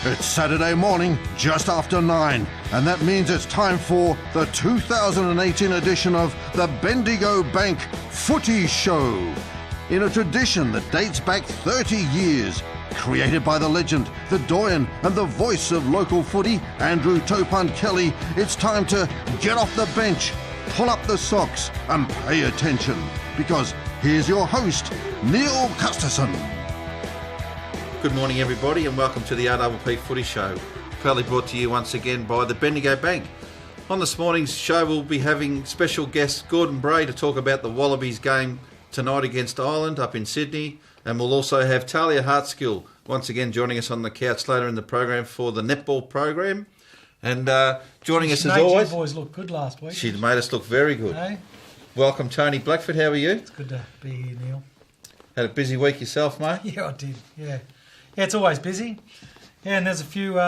It's Saturday morning, just after 9, and that means it's time for the 2018 edition of the Bendigo Bank Footy Show. In a tradition that dates back 30 years, created by the legend, the doyen and the voice of local footy, Andrew Topan Kelly, it's time to get off the bench, pull up the socks and pay attention. Because here's your host, Neil Gustafson. Good morning everybody and welcome to the RPP Footy Show, proudly brought to you once again by the Bendigo Bank. On this morning's show we'll be having special guest Gordon Bray to talk about the Wallabies game tonight against Ireland up in Sydney, and we'll also have Talia Hartskill once again joining us on the couch later in the program for the netball program. And joining us as always... You boys looked good last week. She made us look very good. Hey? Welcome Tony Blackford, how are you? It's good to be here, Neil. Had a busy week yourself, mate? Yeah, I did, yeah. Yeah, it's always busy. Yeah, and there's a few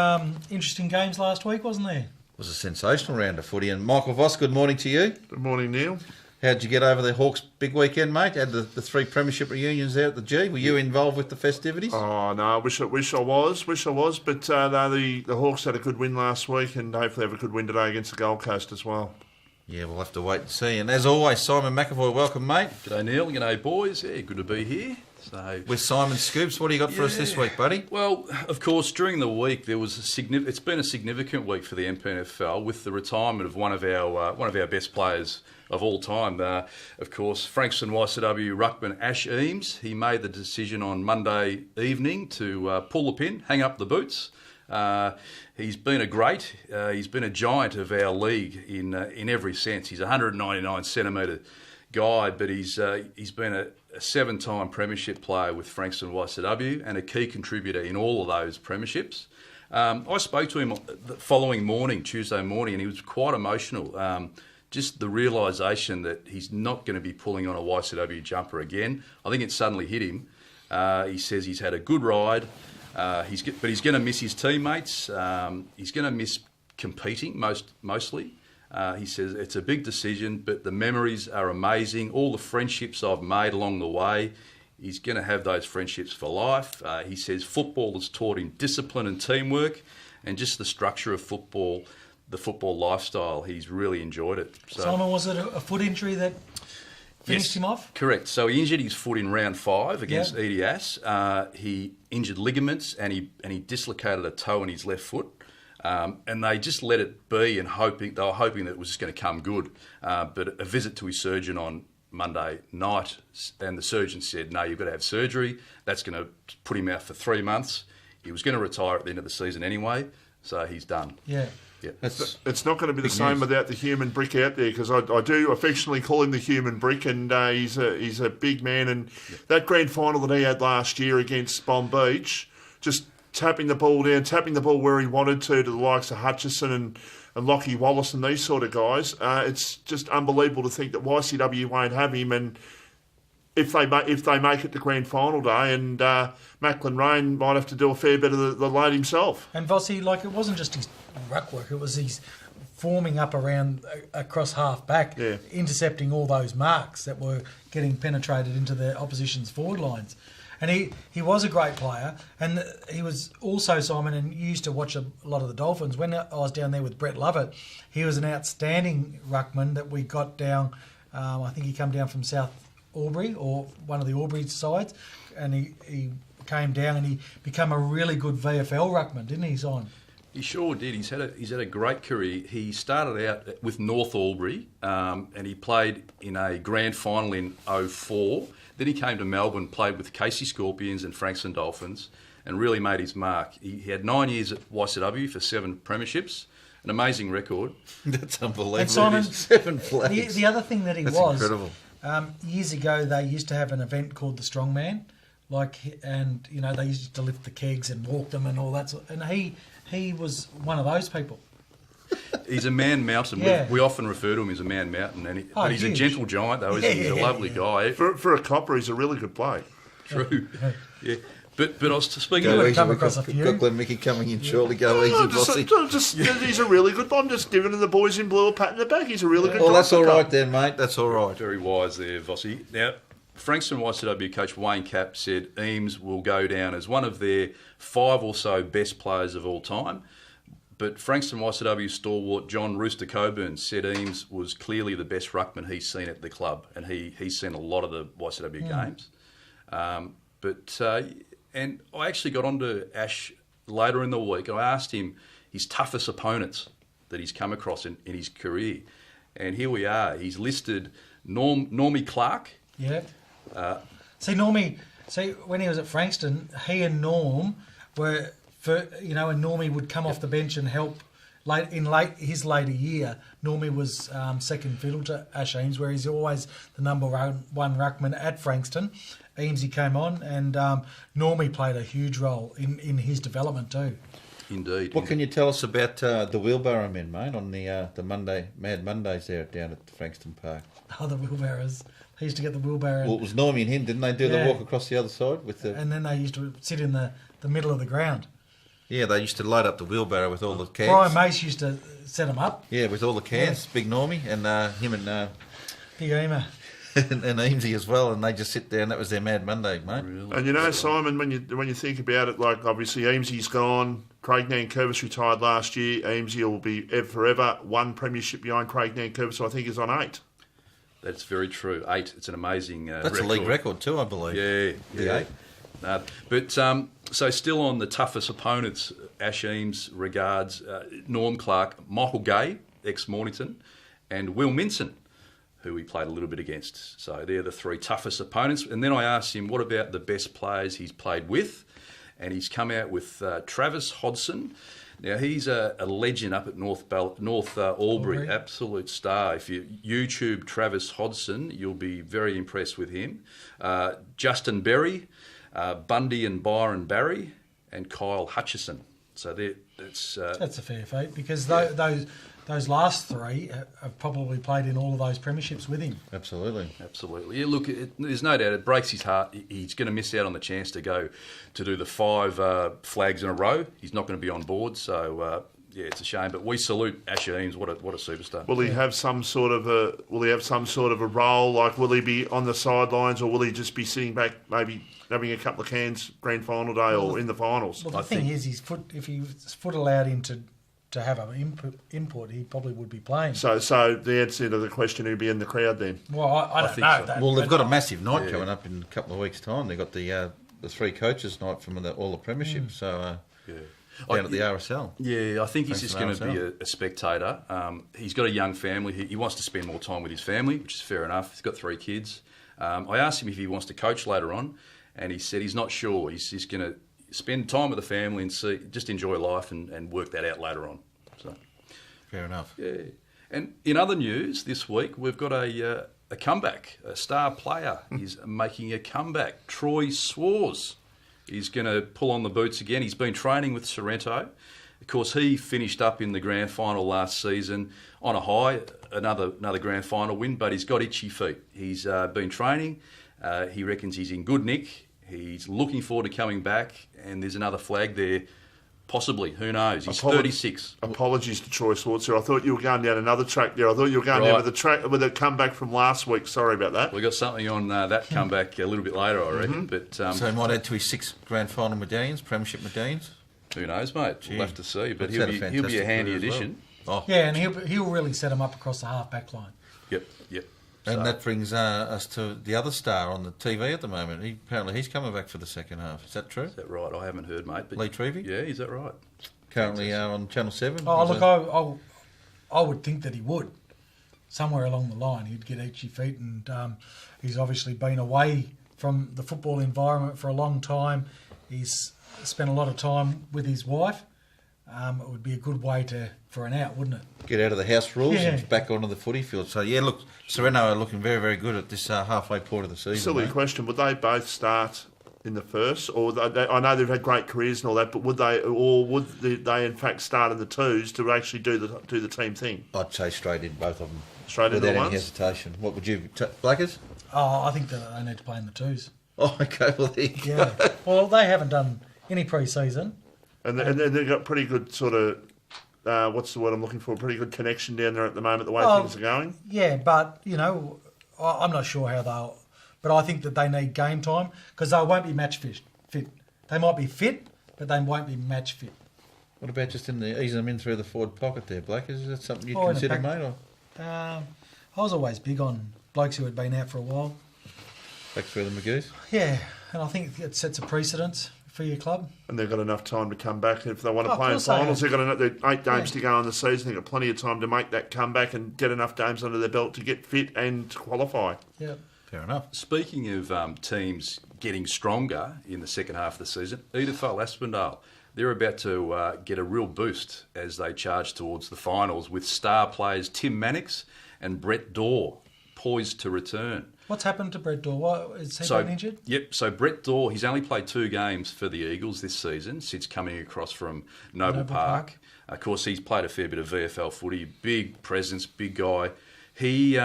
interesting games last week, wasn't there? It was a sensational round of footy. And Michael Voss, good morning to you. Good morning, Neil. How'd you get over the Hawks' big weekend, mate? Had the three premiership reunions there at the G. Were you involved with the festivities? Oh, no, I wish I was. But no, the Hawks had a good win last week and hopefully have a good win today against the Gold Coast as well. Yeah, we'll have to wait and see. And as always, Simon McAvoy, welcome, mate. G'day, Neil. G'day, boys. Yeah, good to be here. So, with Simon Scoops, what do you got for us this week, buddy? Well, of course, during the week there was it's been a significant week for the NPNFL with the retirement of one of our best players of all time. Of course, Frankston YCW ruckman Ash Eames. He made the decision on Monday evening to pull the pin, hang up the boots. He's been a great. He's been a giant of our league in every sense. He's a 199 centimetre guy, but he's been a 7-time premiership player with Frankston YCW and a key contributor in all of those premierships. I spoke to him the following morning, Tuesday morning, and he was quite emotional. Just the realisation that he's not going to be pulling on a YCW jumper again. I think it suddenly hit him. He says he's had a good ride, but he's going to miss his teammates. He's going to miss competing mostly. He says it's a big decision, but the memories are amazing. All the friendships I've made along the way, he's going to have those friendships for life. He says football has taught him discipline and teamwork and just the structure of football, the football lifestyle. He's really enjoyed it. So, Simon, was it a foot injury that finished him off? Correct. So he injured his foot in round 5 against EDS. He injured ligaments and he dislocated a toe in his left foot. And they just let it be and they were hoping that it was just going to come good. But a visit to his surgeon on Monday night, and the surgeon said, no, you've got to have surgery. That's going to put him out for 3 months. He was going to retire at the end of the season anyway, so he's done. Yeah. It's not going to be the same without the human brick out there, because I do affectionately call him the human brick, and he's a big man. And that grand final that he had last year against Bomb Beach, just tapping the ball where he wanted to the likes of Hutchison and Lockie Wallace and these sort of guys. It's just unbelievable to think that YCW won't have him, and if they make it to grand final day, and Macklin Rain might have to do a fair bit of the load himself. And Vossi, it wasn't just his ruck work, it was his forming up around across half back, intercepting all those marks that were getting penetrated into the opposition's forward lines. And he was a great player, and he was also, Simon, and you used to watch a lot of the Dolphins. When I was down there with Brett Lovett, he was an outstanding ruckman that we got down, I think he came down from South Albury, or one of the Albury sides, and he came down and he became a really good VFL ruckman, didn't he, Simon? He sure did. He's had a great career. He started out with North Albury, and he played in a grand final in 2004. Then he came to Melbourne, played with Casey Scorpions and Frankston Dolphins, and really made his mark. He had 9 years at YCW for 7 premierships, an amazing record. That's unbelievable. And Simon, 7 flags. The other thing that he That's was, incredible. Years ago they used to have an event called the Strongman, and they used to lift the kegs and walk them and all that. And he was one of those people. He's a man mountain. Yeah. We often refer to him as a man mountain, but he's huge. a gentle giant, though, isn't he? He's a lovely guy. For a copper, he's a really good bloke. True. Yeah. But I was speaking Go of... easy. come We've across got, a few. got Glenn Mickey coming in shortly. Go easy, bossy. He's a really good one. Just giving the boys in blue a pat in the back. He's a really good Well, guy. that's all right then, mate. That's all right. Very wise there, Vossi. Now, Frankston YCW coach Wayne Capp said Eames will go down as one of their 5 or so best players of all time. But Frankston YCW stalwart John Rooster Coburn said Eames was clearly the best ruckman he's seen at the club, and he's seen a lot of the YCW games. And I actually got onto Ash later in the week, and I asked him his toughest opponents that he's come across in his career. And here we are. He's listed Normie Clark. Yeah. Normie, when he was at Frankston, he and Norm were, and Normie would come off the bench and help. His later year, Normie was second fiddle to Ash Eames, where he's always the number one ruckman at Frankston. Eamesy came on, and Normie played a huge role in his development too. Indeed. What can you tell us about the wheelbarrow men, mate, on the Mad Mondays there down at Frankston Park? Oh, the wheelbarrows. They used to get the wheelbarrow. Well, it was Normie and him, didn't they do the Yeah. walk across the other side with the? And then they used to sit in the middle of the ground. Yeah, they used to load up the wheelbarrow with all the cans. Brian Mace used to set them up. Yeah, with all the cans. Big Normie and him and Big Eamer. and Eamesy as well, and they just sit there, and that was their Mad Monday, mate. Really? And Simon, when you think about it, like obviously Eamesy's gone, Craig Nankervis retired last year. Eamesy will be forever one premiership behind Craig Nankervis, so I think he's on 8. That's very true. 8. It's an amazing That's record. a league record too, I believe. Yeah. But so still on the toughest opponents, Ash Eames regards Norm Clark, Michael Gay, ex-Mornington, and Will Minson, who he played a little bit against. So they're the 3 toughest opponents. And then I asked him, what about the best players he's played with? And he's come out with Travis Hodgson. Now, he's a legend up at North Albury, absolute star. If you YouTube Travis Hodgson, you'll be very impressed with him. Justin Berry, Bundy and Byron Barry, and Kyle Hutchison. So that's a fair feat, because those last 3 have probably played in all of those premierships with him. Absolutely. Absolutely. Yeah, look, there's no doubt it breaks his heart. He's going to miss out on the chance to go to do the 5 flags in a row. He's not going to be on board, so it's a shame. But we salute Ash Eames. What a superstar. Will he have some sort of a role? Like, will he be on the sidelines, or will he just be sitting back, maybe having a couple of cans grand final day or in the finals? Well, the thing is, if his foot allowed him to have an input, he probably would be playing. So the answer to the question, who'd be in the crowd then? Well, I don't think know. so. Well, they've got a massive night coming up in a couple of weeks' time. They've got the 3 coaches' night from all the premierships. So down at the RSL. Yeah, I think he's just going to RSL. be a spectator. He's got a young family. He wants to spend more time with his family, which is fair enough. He's got 3 kids. I asked him if he wants to coach later on, and he said he's not sure. He's just going to spend time with the family and just enjoy life and work that out later on. So, fair enough. Yeah. And in other news this week, we've got a comeback. A star player is making a comeback. Troy Swars. He's going to pull on the boots again. He's been training with Sorrento. Of course, he finished up in the grand final last season on a high, another grand final win, but he's got itchy feet. He's been training. He reckons he's in good nick. He's looking forward to coming back, and there's another flag there. Possibly, who knows? He's 36. Apologies to Troy Swartz. I thought you were going down another track there. I thought you were going down with a comeback from last week. Sorry about that. We got something on that comeback a little bit later, I reckon. But so he might add to his 6 grand final medallions, premiership medallions. Who knows, mate? We'll have to see. But He'll he'll be a handy addition. Well. Yeah, and he'll really set him up across the half-back line. Yep. And that brings us to the other star on the TV at the moment. Apparently he's coming back for the second half. Is that true? Is that right? I haven't heard, mate. But Lee Trevey? Yeah, is that right? Currently on Channel 7. Oh, look, I would think that he would. Somewhere along the line, he'd get itchy feet, and he's obviously been away from the football environment for a long time. He's spent a lot of time with his wife. It would be a good way for an out, wouldn't it? Get out of the house rules and back onto the footy field. So, yeah, look, Sereno are looking very, very good at this halfway point of the season. Silly mate. question. Would they both start in the first, or I know they've had great careers and all that, but would they in fact start in the twos to actually do the team thing? I'd say straight in, both of them. Straight in without the any ones? hesitation. What would you, Blackers? Oh, I think that they need to play in the twos. Oh, okay. Well, there you Yeah. go. Well, they haven't done any pre-season. And they've got pretty good sort of, what's the word I'm looking for? Pretty good connection down there at the moment, the way things are going. Yeah, but, I'm not sure how they'll... But I think that they need game time because they won't be match fit. They might be fit, but they won't be match fit. What about just easing them in through the forward pocket there, Blackers? Is that something you'd Oh, in a consider, pack- mate? Or I was always big on blokes who had been out for a while. back through the Magoos? Yeah, and I think it sets a precedence for your club. And they've got enough time to come back. If they want to Oh, of play in course they finals, have. they've got 8 games to go in the season. They've got plenty of time to make that comeback and get enough games under their belt to get fit and to qualify. Yeah. Fair enough. Speaking of teams getting stronger in the second half of the season, Edithvale Aspendale, they're about to get a real boost as they charge towards the finals with star players Tim Mannix and Brett Dorr poised to return. What's happened to Brett Dorr? Is he been injured? Yep, so Brett Dorr, he's only played 2 games for the Eagles this season since coming across from Noble Park. Of course, he's played a fair bit of VFL footy, big presence, big guy. He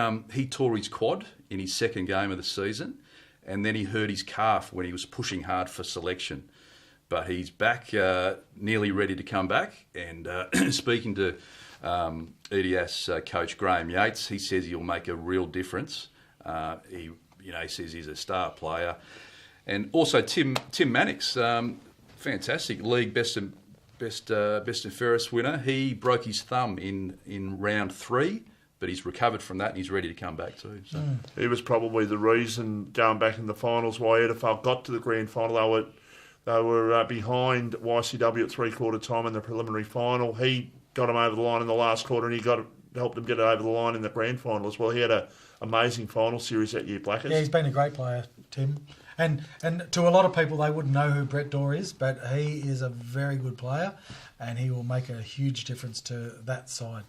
tore his quad in his second game of the season, and then he hurt his calf when he was pushing hard for selection. But he's back, nearly ready to come back. And speaking to EDS coach Graham Yates, he says he'll make a real difference. He says he's a star player, and also Tim Mannix, fantastic league best and fairest winner. He broke his thumb in round 3. But he's recovered from that and he's ready to come back too. So. He was probably the reason going back in the finals why Edithvale got to the grand final. They were behind YCW at 3/4 time in the preliminary final. He got them over the line in the last quarter and he helped them get it over the line in the grand final as well. He had an amazing final series that year, Blackers. Yeah, he's been a great player, Tim. And to a lot of people, they wouldn't know who Brett Dorr is, but he is a very good player and he will make a huge difference to that side.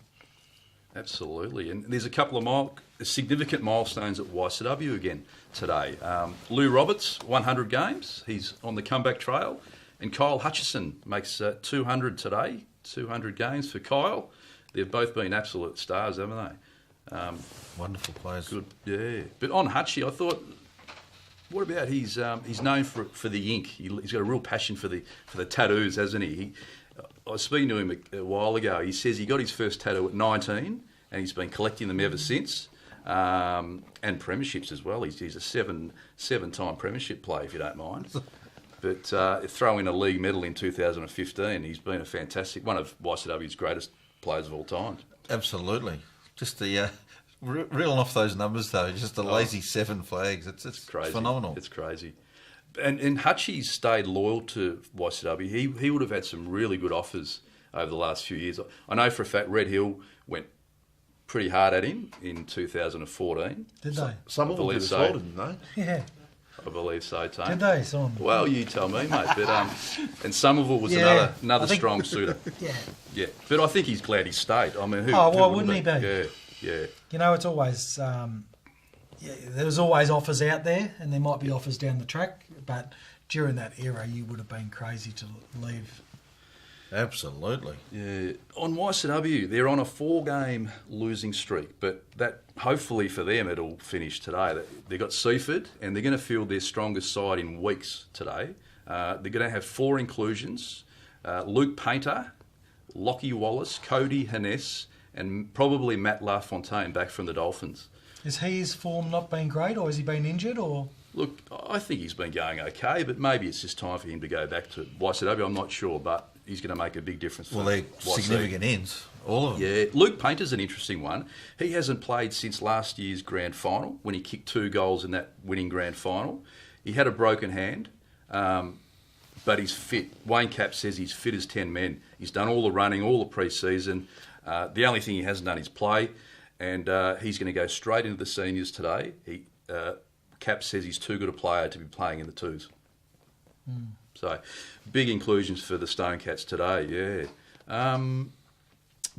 Absolutely, and there's a couple of significant milestones at YCW again today. Lou Roberts, 100 games, he's on the comeback trail, and Kyle Hutchison makes 200 today, 200 games for Kyle. They've both been absolute stars, haven't they? Wonderful players. Good, yeah. But on Hutchie, I thought, what about he's known for the ink. He's got a real passion for the tattoos, hasn't he? I was speaking to him a while ago. He says he got his first tattoo at 19 and he's been collecting them ever since. And premierships as well. He's a seven-time premiership player, if you don't mind. But throw in a league medal in 2015. He's been a fantastic, one of YCW's greatest players of all time. Absolutely. Just the reeling off those numbers though, just the lazy 7 flags. It's crazy. Phenomenal. It's crazy. And Hutchie's stayed loyal to YCW. He would have had some really good offers over the last few years. I know for a fact Red Hill went pretty hard at him in 2014. Did they? Some of them did as well, didn't they? Yeah. I believe so, Tony. Did they, Son? Well, you tell me, mate. But and Somerville was Yeah, another I think- strong suitor. Yeah. Yeah, but I think he's glad he stayed. I mean, who? Oh, who why wouldn't wouldn't he be? Yeah. It's always... there's always offers out there and there might be offers down the track, but during that era you would have been crazy to leave. Absolutely. Yeah. On YCW, they're on a 4-game losing streak, but that hopefully for them it'll finish today. They've got Seaford and they're going to field their strongest side in weeks today. They're going to have 4 inclusions: Luke Painter, Lockie Wallace, Cody Hanness, and probably Matt LaFontaine back from the Dolphins. Is his form not been great, or has he been injured, or...? Look, I think he's been going okay, but maybe it's just time for him to go back to YCW. I'm not sure, but he's going to make a big difference for Well, they're YC. significant ends, all of them. Yeah, Luke Painter's an interesting one. He hasn't played since last year's grand final when he kicked 2 goals in that winning grand final. He had a broken hand, but he's fit. Wayne Cap says he's fit as 10 men. He's done all the running, all the pre-season. The only thing he hasn't done is play, and he's going to go straight into the seniors today. Cap says he's too good a player to be playing in the 2s. So, big inclusions for the Stone Cats today, yeah.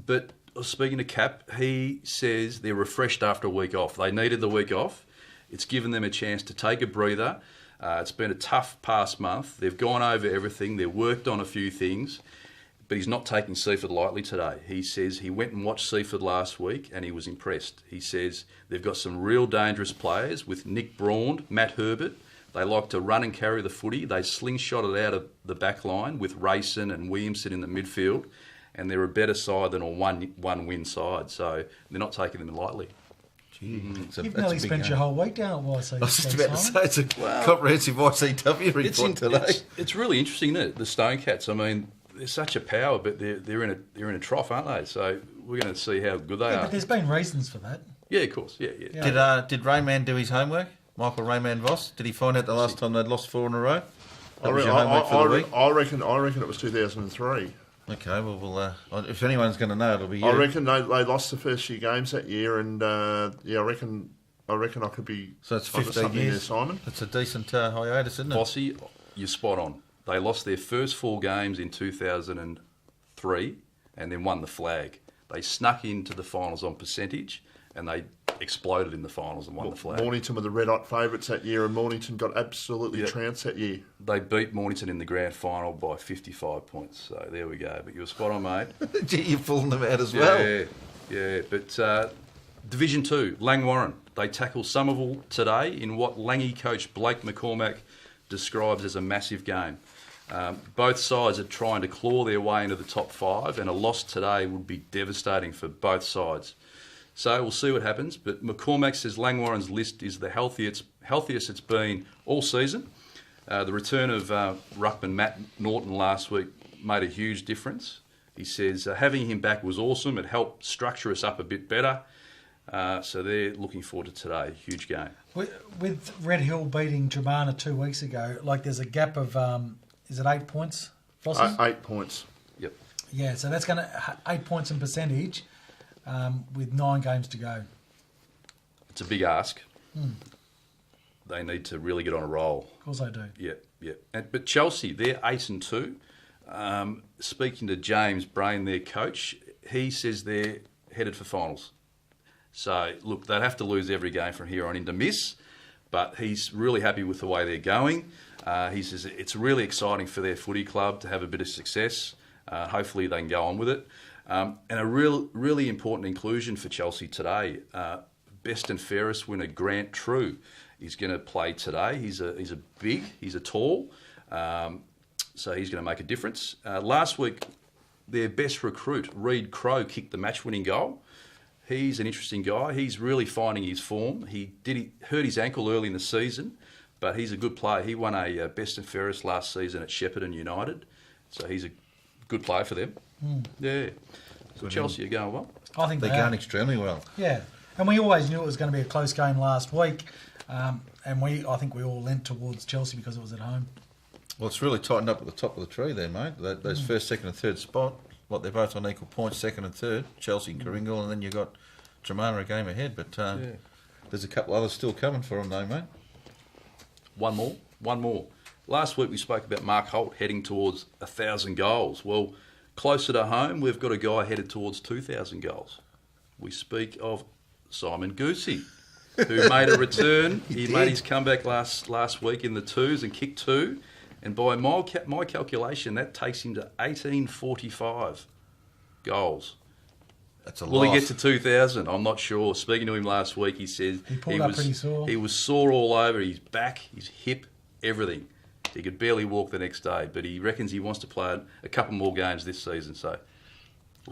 But speaking to Cap, he says they're refreshed after a week off. They needed the week off. It's given them a chance to take a breather. It's been a tough past month. They've gone over everything. They've worked on a few things. But he's not taking Seaford lightly today. He says he went and watched Seaford last week and he was impressed. He says they've got some real dangerous players with Nick Braund, Matt Herbert. They like to run and carry the footy. They slingshot it out of the back line with Rayson and Williamson in the midfield. And they're a better side than a one-win side. So they're not taking them lightly. You've nearly spent your whole week down at YC. I was just about to say, it's a comprehensive YCW report today. It's really interesting, isn't it? The Stone Cats, I mean, they're such a power, but they're in a trough, aren't they? So we're going to see how good they are. But there's been reasons for that. Yeah, of course. Yeah. Did Rayman do his homework? Michael Rayman Voss? Did he find out the last time they'd lost 4 in a row? That was your homework for the week? I reckon it was 2003. Okay, well, if anyone's going to know, it'll be you. I reckon they lost the first few games that year, and I reckon I could be. So it's 15 years, there, Simon. It's a decent hiatus, isn't it? Bossy, you're spot on. They lost their first 4 games in 2003 and then won the flag. They snuck into the finals on percentage and they exploded in the finals and won the flag. Mornington were the red-hot favourites that year, and Mornington got absolutely trounced that year. They beat Mornington in the grand final by 55 points. So there we go. But you were spot on, mate. You're pulling them out as well. Yeah. But Division 2, Langwarrin. They tackle Somerville today in what Langy coach Blake McCormack describes as a massive game. Both sides are trying to claw their way into the top 5, and a loss today would be devastating for both sides. So we'll see what happens. But McCormack says Langwarrin's list is the healthiest it's been all season. The return of ruckman Matt Norton last week made a huge difference. He says having him back was awesome. It helped structure us up a bit better. So they're looking forward to today. Huge game. With Red Hill beating Dramana 2 weeks ago, like there's a gap of, is it 8 points? 8 points. Yep. Yeah, so that's going to 8 points in percentage with 9 games to go. It's a big ask. They need to really get on a roll. Of course they do. Yeah. But Chelsea, they're 8-2. Speaking to James Brain, their coach, he says they're headed for finals. So, look, they'd have to lose every game from here on in to miss, but he's really happy with the way they're going. He says it's really exciting for their footy club to have a bit of success. Hopefully they can go on with it. And a really important inclusion for Chelsea today, best and fairest winner Grant True is going to play today. He's a tall, so he's going to make a difference. Last week, their best recruit, Reed Crowe, kicked the match-winning goal. He's an interesting guy. He's really finding his form. He hurt his ankle early in the season, but he's a good player. He won a best and fairest last season at Shepparton United, so he's a good player for them. Yeah. So Chelsea are going well. I think they're going extremely well. Yeah, and we always knew it was going to be a close game last week, and I think we all leant towards Chelsea because it was at home. Well, it's really tightened up at the top of the tree there, mate. Those first, second and third spot, they're both on equal points, second and third, Chelsea and Coringal, and then you've got Dramana a game ahead. But there's a couple others still coming for them, though, mate. One more. Last week we spoke about Mark Holt heading towards 1,000 goals. Well, closer to home, we've got a guy headed towards 2,000 goals. We speak of Simon Goosey, who made a return. He made his comeback last week in the 2s and kicked 2. And by my calculation, that takes him to 1845 goals. That's a lot. Will he get to 2,000? I'm not sure. Speaking to him last week, he said he was pretty sore. He was sore all over, his back, his hip, everything. He could barely walk the next day, but he reckons he wants to play a couple more games this season. So,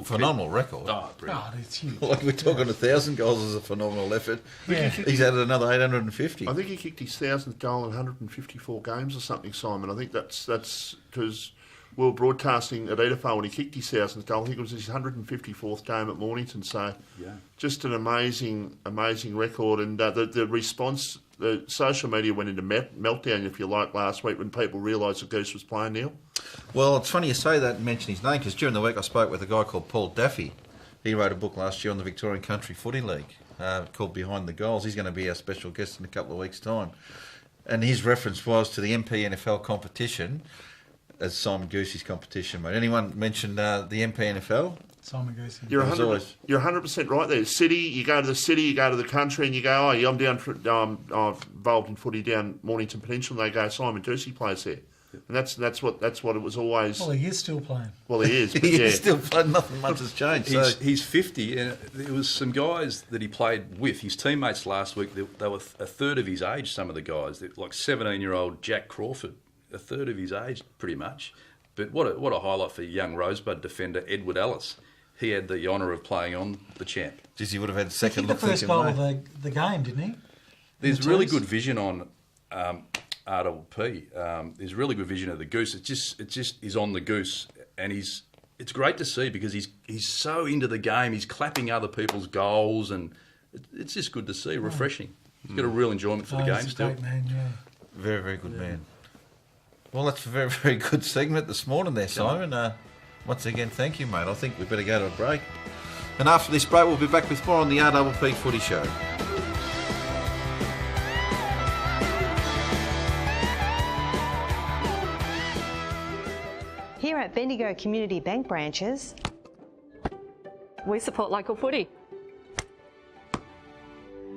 phenomenal record. Oh, brilliant. It's huge. Like we're talking 1,000 goals is a phenomenal effort. Yeah. He's added another 850. I think he kicked his 1,000th goal in 154 games or something, Simon. I think that's because World Broadcasting at Edinburgh, when he kicked his 1,000th goal, I think it was his 154th game at Mornington. So, just an amazing record. And the response, the social media went into meltdown, if you like, last week when people realised that Goose was playing, Neil. Well, it's funny you say that and mention his name, because during the week I spoke with a guy called Paul Daffy. He wrote a book last year on the Victorian Country Footy League called Behind the Goals. He's going to be our special guest in a couple of weeks' time. And his reference was to the MPNFL competition as Simon Goosey's competition, mate. Anyone mentioned the MPNFL? Simon Goosey. You're 100% right there. City, you go to the city, you go to the country, and you go, oh, yeah, I'm down for, I'm involved in footy down Mornington Peninsula. And they go, Simon Goosey plays there. And that's what it was always. Well, he is still playing. Well, he is. But He yeah. is still playing. Nothing much has changed. He's 50, and there was some guys that he played with. His teammates last week, they were a third of his age, some of the guys. They're like 17-year-old Jack Crawford, a third of his age, pretty much. But what a highlight for young Rosebud defender Edward Ellis. He had the honour of playing on the champ. Jeez, he would have had a second He look. kicked the first goal of the game, didn't he? There's really good vision on RPP. There's really good vision of the goose. It just is on the goose, and it's great to see because he's so into the game. He's clapping other people's goals, and it's just good to see. Refreshing. He's got a real enjoyment for the game He's a still. great man, yeah. Very, very good man. Well, that's a very, very good segment this morning there, Simon. Once again, thank you, mate. I think we better go to a break. And after this break, we'll be back with more on the RPP Footy Show. Here at Bendigo Community Bank branches, we support local footy.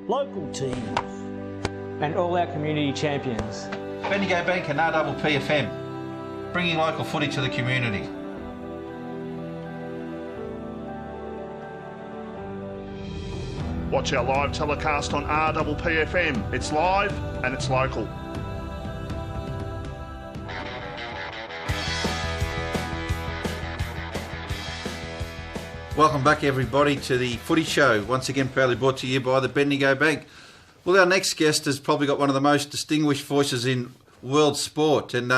Local teams and all our community champions. Bendigo Bank and RPP FM, bringing local footy to the community. Watch our live telecast on RPP FM. It's live and it's local. Welcome back, everybody, to the Footy Show. Once again, proudly brought to you by the Bendigo Bank. Well, our next guest has probably got one of the most distinguished voices in world sport, and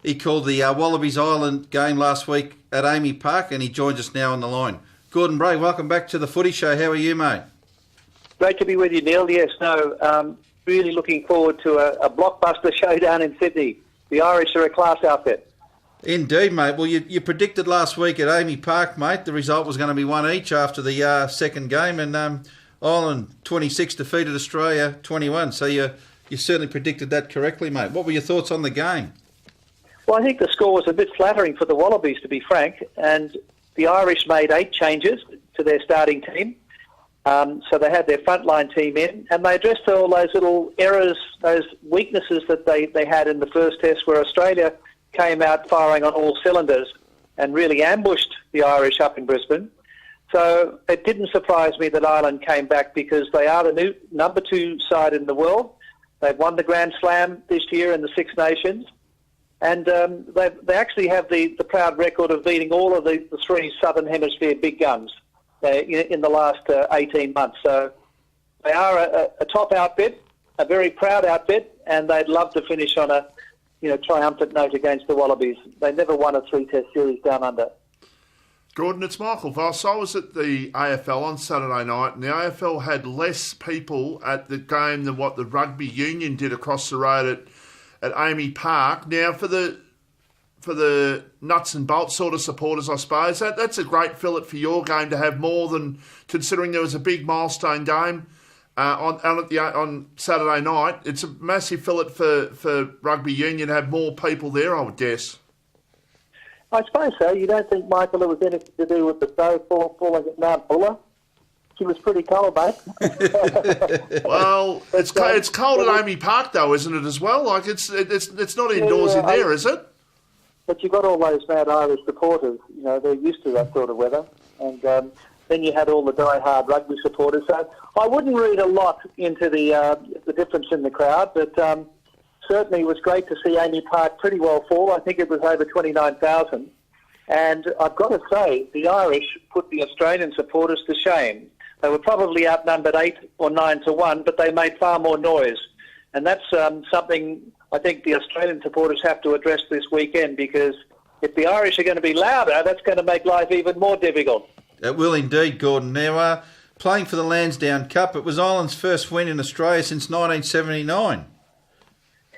he called the Wallabies Island game last week at Amy Park, and he joins us now on the line. Gordon Bray, welcome back to the Footy Show. How are you, mate? Great to be with you, Neil. Yes, really looking forward to a blockbuster showdown in Sydney. The Irish are a class outfit. Indeed, mate. Well, you predicted last week at Amy Park, mate, the result was going to be one each after the second game, and Ireland 26 defeated Australia 21. So you certainly predicted that correctly, mate. What were your thoughts on the game? Well, I think the score was a bit flattering for the Wallabies, to be frank, and the Irish made 8 changes to their starting team. So they had their frontline team in, and they addressed all those little errors, those weaknesses that they had in the first test where Australia came out firing on all cylinders and really ambushed the Irish up in Brisbane. So it didn't surprise me that Ireland came back because they are the new number 2 side in the world. They've won the Grand Slam this year in the Six Nations, and they actually have the proud record of beating all of the 3 Southern Hemisphere big guns in the last 18 months. So they are a top outfit, a very proud outfit, and they'd love to finish on a triumphant note against the Wallabies. They never won a 3-test series down under. Gordon, it's Michael Voss. I was at the AFL on Saturday night, and the AFL had less people at the game than what the rugby union did across the road at Amy Park. Now, for the nuts and bolts sort of supporters, I suppose, that's a great fillet for your game to have more than, considering there was a big milestone game on Saturday night. It's a massive fillet for rugby union to have more people there, I would guess. I suppose so. You don't think, Michael, it was anything to do with the snow falling at Mount Buller? She was pretty cold, mate. Well, it's cold at Amy Park, though, isn't it, as well? Like, it's not indoors in there, is it? But you've got all those mad Irish supporters. They're used to that sort of weather. And then you had all the die-hard rugby supporters. So I wouldn't read a lot into the difference in the crowd, but certainly it was great to see Amy Park pretty well full. I think it was over 29,000. And I've got to say, the Irish put the Australian supporters to shame. They were probably outnumbered 8 or 9 to 1, but they made far more noise. And that's something I think the Australian supporters have to address this weekend, because if the Irish are going to be louder, that's going to make life even more difficult. It will indeed, Gordon. Now, playing for the Lansdowne Cup, it was Ireland's first win in Australia since 1979.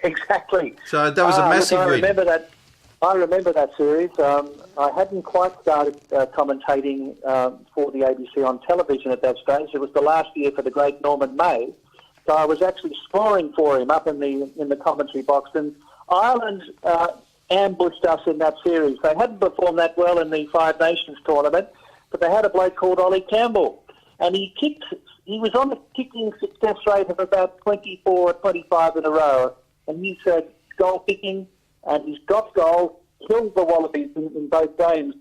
Exactly. So that was a massive win. I remember that series. I hadn't quite started commentating for the ABC on television at that stage. It was the last year for the great Norman May. So I was actually scoring for him up in the commentary box. And Ireland ambushed us in that series. They hadn't performed that well in the Five Nations tournament, but they had a bloke called Ollie Campbell, and he was on a kicking success rate of about 24 or 25 in a row, and he's goal kicking, and he's got goals, killed the Wallabies in both games,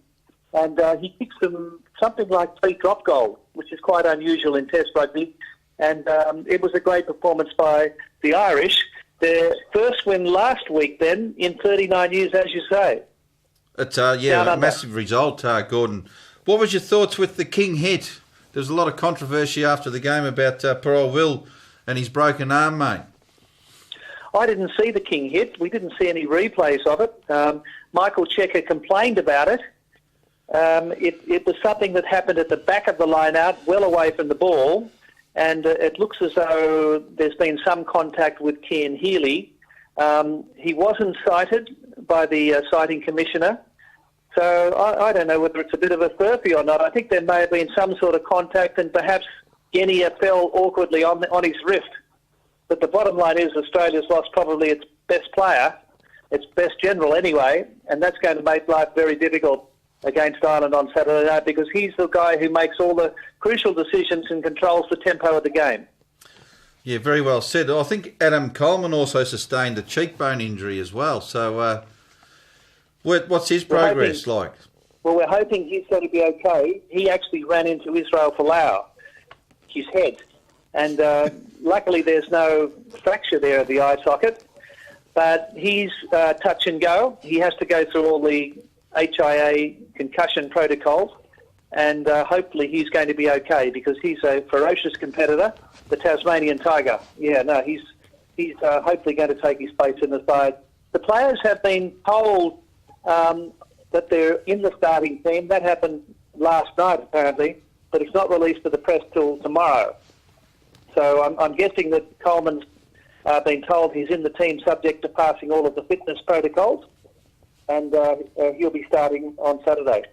and he kicks them something like 3 drop goals, which is quite unusual in Test rugby, and it was a great performance by the Irish. Their first win last week then in 39 years, as you say. It's a massive result, Gordon. What was your thoughts with the King hit? There was a lot of controversy after the game about poor old Will and his broken arm, mate. I didn't see the King hit. We didn't see any replays of it. Michael Checker complained about it. It was something that happened at the back of the line out, well away from the ball, and it looks as though there's been some contact with Cian Healy. He wasn't cited by the citing commissioner, so I don't know whether it's a bit of a furphy or not. I think there may have been some sort of contact, and perhaps Genia fell awkwardly on his wrist. But the bottom line is Australia's lost probably its best player, its best general anyway, and that's going to make life very difficult against Ireland on Saturday night, because he's the guy who makes all the crucial decisions and controls the tempo of the game. Yeah, very well said. I think Adam Coleman also sustained a cheekbone injury as well. So what's his progress like? Well, we're hoping he's going to be okay. He actually ran into Israel Folau, his head, and luckily there's no fracture there of the eye socket, but he's touch and go. He has to go through all the HIA concussion protocols, and hopefully he's going to be okay, because he's a ferocious competitor, the Tasmanian Tiger. Yeah, no, he's hopefully going to take his place in the side. The players have been told that they're in the starting team. That happened last night, apparently, but it's not released to the press till tomorrow. So I'm guessing that Coleman's been told he's in the team subject to passing all of the fitness protocols, and he'll be starting on Saturday.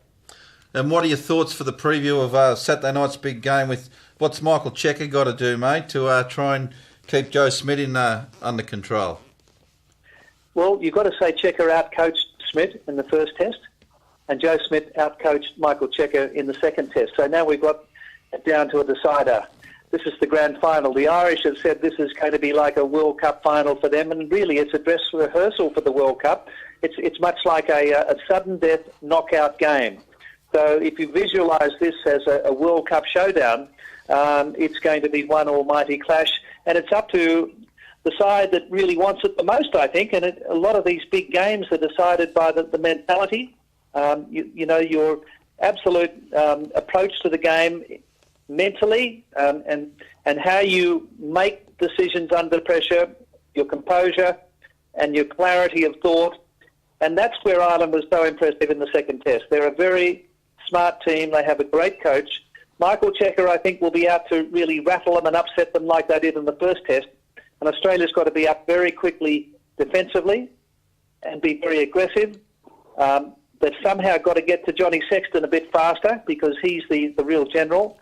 And what are your thoughts for the preview of Saturday night's big game? With what's Michael Checker got to do, mate, to try and keep Joe Schmidt under control? Well, you've got to say Checker out-coached Schmidt in the first test, and Joe Schmidt out-coached Michael Checker in the second test. So now we've got it down to a decider. This is the grand final. The Irish have said this is going to be like a World Cup final for them, and really it's a dress rehearsal for the World Cup. It's much like a sudden death knockout game. So if you visualise this as a World Cup showdown, it's going to be one almighty clash, and it's up to the side that really wants it the most, I think. And a lot of these big games are decided by the mentality, your absolute approach to the game mentally, and how you make decisions under pressure, your composure and your clarity of thought. And that's where Ireland was so impressive in the second test. They're a very smart team. They have a great coach. Michael Checker, I think, will be out to really rattle them and upset them like they did in the first test. And Australia's got to be up very quickly defensively and be very aggressive. They've somehow got to get to Johnny Sexton a bit faster, because he's the real general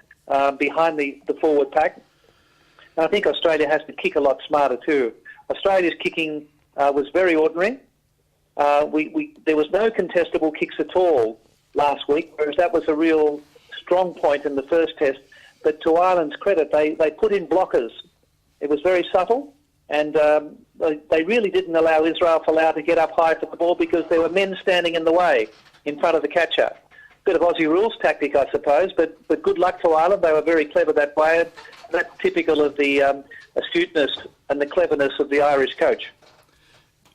behind the forward pack. And I think Australia has to kick a lot smarter too. Australia's kicking was very ordinary. There was no contestable kicks at all last week, whereas that was a real strong point in the first test. But to Ireland's credit, they put in blockers. It was very subtle, and they really didn't allow Israel Folau to get up high for the ball, because there were men standing in the way in front of the catcher. Bit of Aussie rules tactic, I suppose, but good luck to Ireland. They were very clever that way. That's typical of the astuteness and the cleverness of the Irish coach.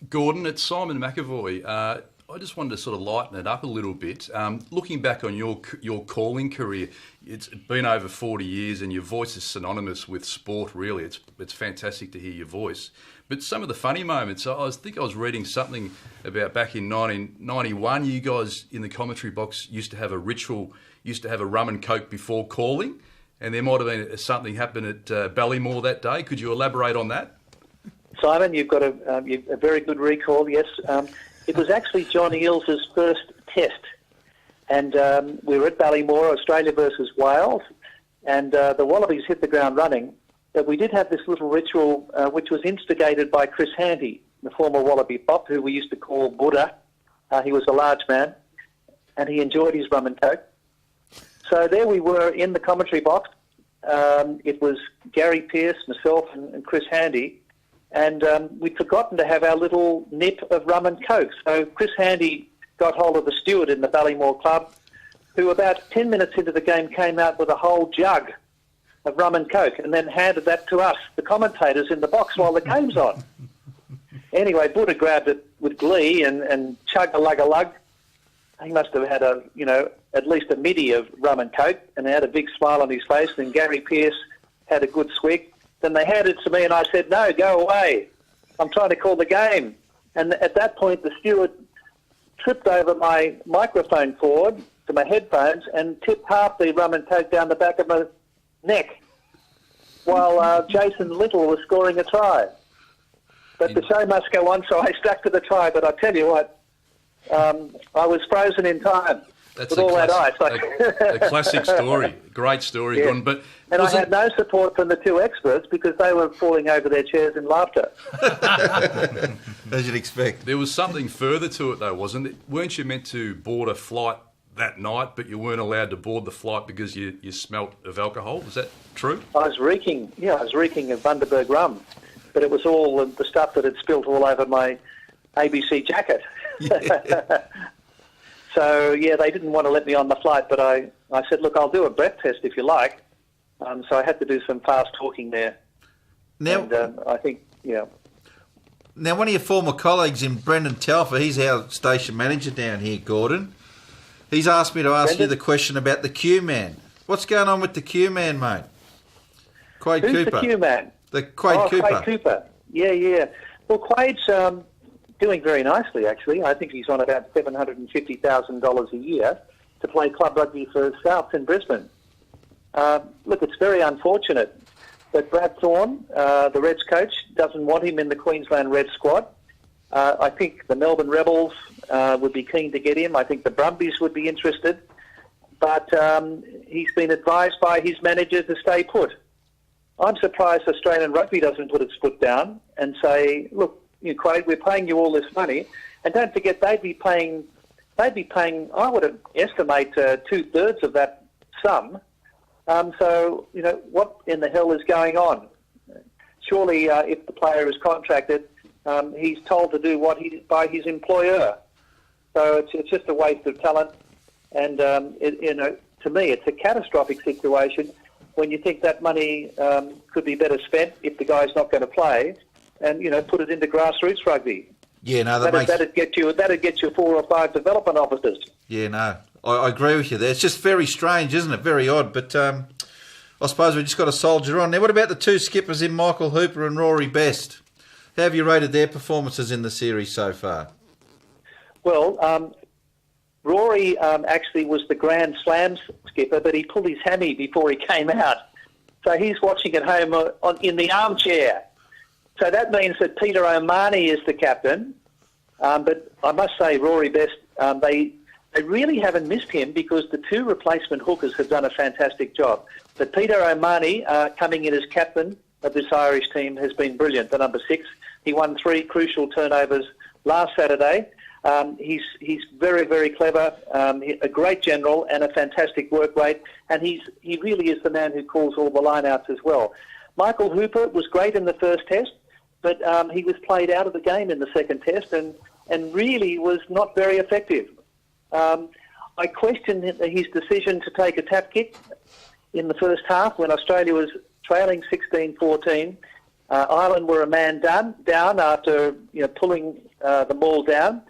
Gordon, it's Simon McAvoy. I just wanted to sort of lighten it up a little bit. Looking back on your calling career, it's been over 40 years, and your voice is synonymous with sport, really. It's fantastic to hear your voice. But some of the funny moments, I think I was reading something about back in 1991, you guys in the commentary box used to have a ritual, used to have a rum and coke before calling, and there might have been something happen at Ballymore that day. Could you elaborate on that? Simon, you've got a very good recall, yes. It was actually John Eales' first test, and we were at Ballymore, Australia versus Wales, and the Wallabies hit the ground running. But we did have this little ritual which was instigated by Chris Hanty, the former Wallaby Pop, who we used to call Buddha. He was a large man, and he enjoyed his rum and coke. So there we were in the commentary box. It was Gary Pearce, myself, and Chris Handy. And we'd forgotten to have our little nip of rum and coke. So Chris Handy got hold of the steward in the Ballymore Club, who about 10 minutes into the game came out with a whole jug of rum and coke and then handed that to us, the commentators, in the box while the game's on. Anyway, Buddha grabbed it with glee and chug-a-lug-a-lug. He must have had at least a middy of rum and coke and had a big smile on his face. And Gary Pearce had a good swig. Then they handed it to me and I said, "No, go away. I'm trying to call the game." And at that point, the steward tripped over my microphone cord to my headphones and tipped half the rum and coke down the back of my neck while Jason Little was scoring a try. But the show must go on, so I stuck to the try. But I tell you what, I was frozen in time with all that ice. A classic story. Great story, Yeah. Gordon. But and I had no support from the two experts because they were falling over their chairs in laughter. As you'd expect. There was something further to it, though, wasn't it? Weren't you meant to board a flight that night, but you weren't allowed to board the flight because you smelt of alcohol? Was that true? I was reeking of Bundaberg rum, but it was all the stuff that had spilt all over my ABC jacket. Yeah. So, yeah, they didn't want to let me on the flight, but I said, "Look, I'll do a breath test if you like." So I had to do some fast talking there. Now, and I think, yeah. Now, one of your former colleagues in Brendan Telfer, he's our station manager down here, Gordon. He's asked me to ask you the question about the Q-Man. What's going on with the Q-Man, mate? Quade Who's Cooper. the Q-Man? The Quade Cooper. Quade Cooper. Yeah. Well, Quade's doing very nicely, actually. I think he's on about $750,000 a year to play club rugby for Souths in Brisbane. Look, it's very unfortunate that Brad Thorne, the Reds coach, doesn't want him in the Queensland Reds squad. I think the Melbourne Rebels would be keen to get him. I think the Brumbies would be interested. But he's been advised by his manager to stay put. I'm surprised Australian rugby doesn't put its foot down and say, "Look, Quade, we're paying you all this money." And don't forget, they'd be paying, I would estimate 2/3 of that sum. So, what in the hell is going on? Surely, if the player is contracted, he's told to do what by his employer. So it's just a waste of talent. And, to me, it's a catastrophic situation when you think that money could be better spent if the guy's not going to play and, put it into grassroots rugby. Yeah, no, That'd get you 4 or 5 development officers. Yeah, no, I agree with you there. It's just very strange, isn't it? Very odd, but I suppose we've just got to soldier on. Now, what about the two skippers in Michael Hooper and Rory Best? How have you rated their performances in the series so far? Well, Rory actually was the Grand Slam skipper, but he pulled his hammy before he came out. So he's watching at home in the armchair. So that means that Peter O'Mahony is the captain. But I must say, Rory Best, they really haven't missed him because the 2 replacement hookers have done a fantastic job. But Peter O'Mahony, coming in as captain of this Irish team, has been brilliant, the number 6. He won 3 crucial turnovers last Saturday. He's very, very clever, a great general and a fantastic work rate, and he really is the man who calls all the lineouts as well. Michael Hooper was great in the first test, but he was played out of the game in the second test and really was not very effective. I questioned his decision to take a tap kick in the first half when Australia was trailing 16-14. Ireland were a man down after pulling the ball down.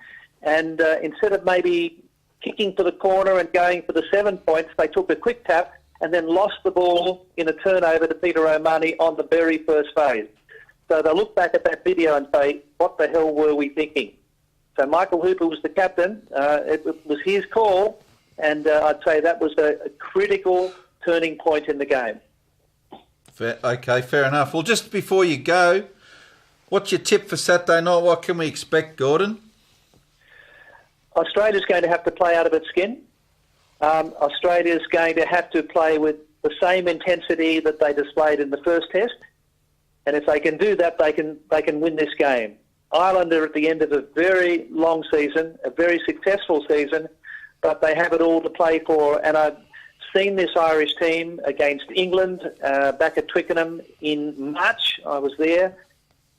And instead of maybe kicking for the corner and going for the 7 points, they took a quick tap and then lost the ball in a turnover to Peter O'Mahony on the very first phase. So they look back at that video and say, what the hell were we thinking? So Michael Hooper was the captain. It was his call, and I'd say that was a critical turning point in the game. Fair enough. Well, just before you go, what's your tip for Saturday night? What can we expect, Gordon? Australia's going to have to play out of its skin. Australia's going to have to play with the same intensity that they displayed in the first test. And if they can do that, they can win this game. Ireland are at the end of a very long season, a very successful season, but they have it all to play for. And seen this Irish team against England back at Twickenham in March. I was there.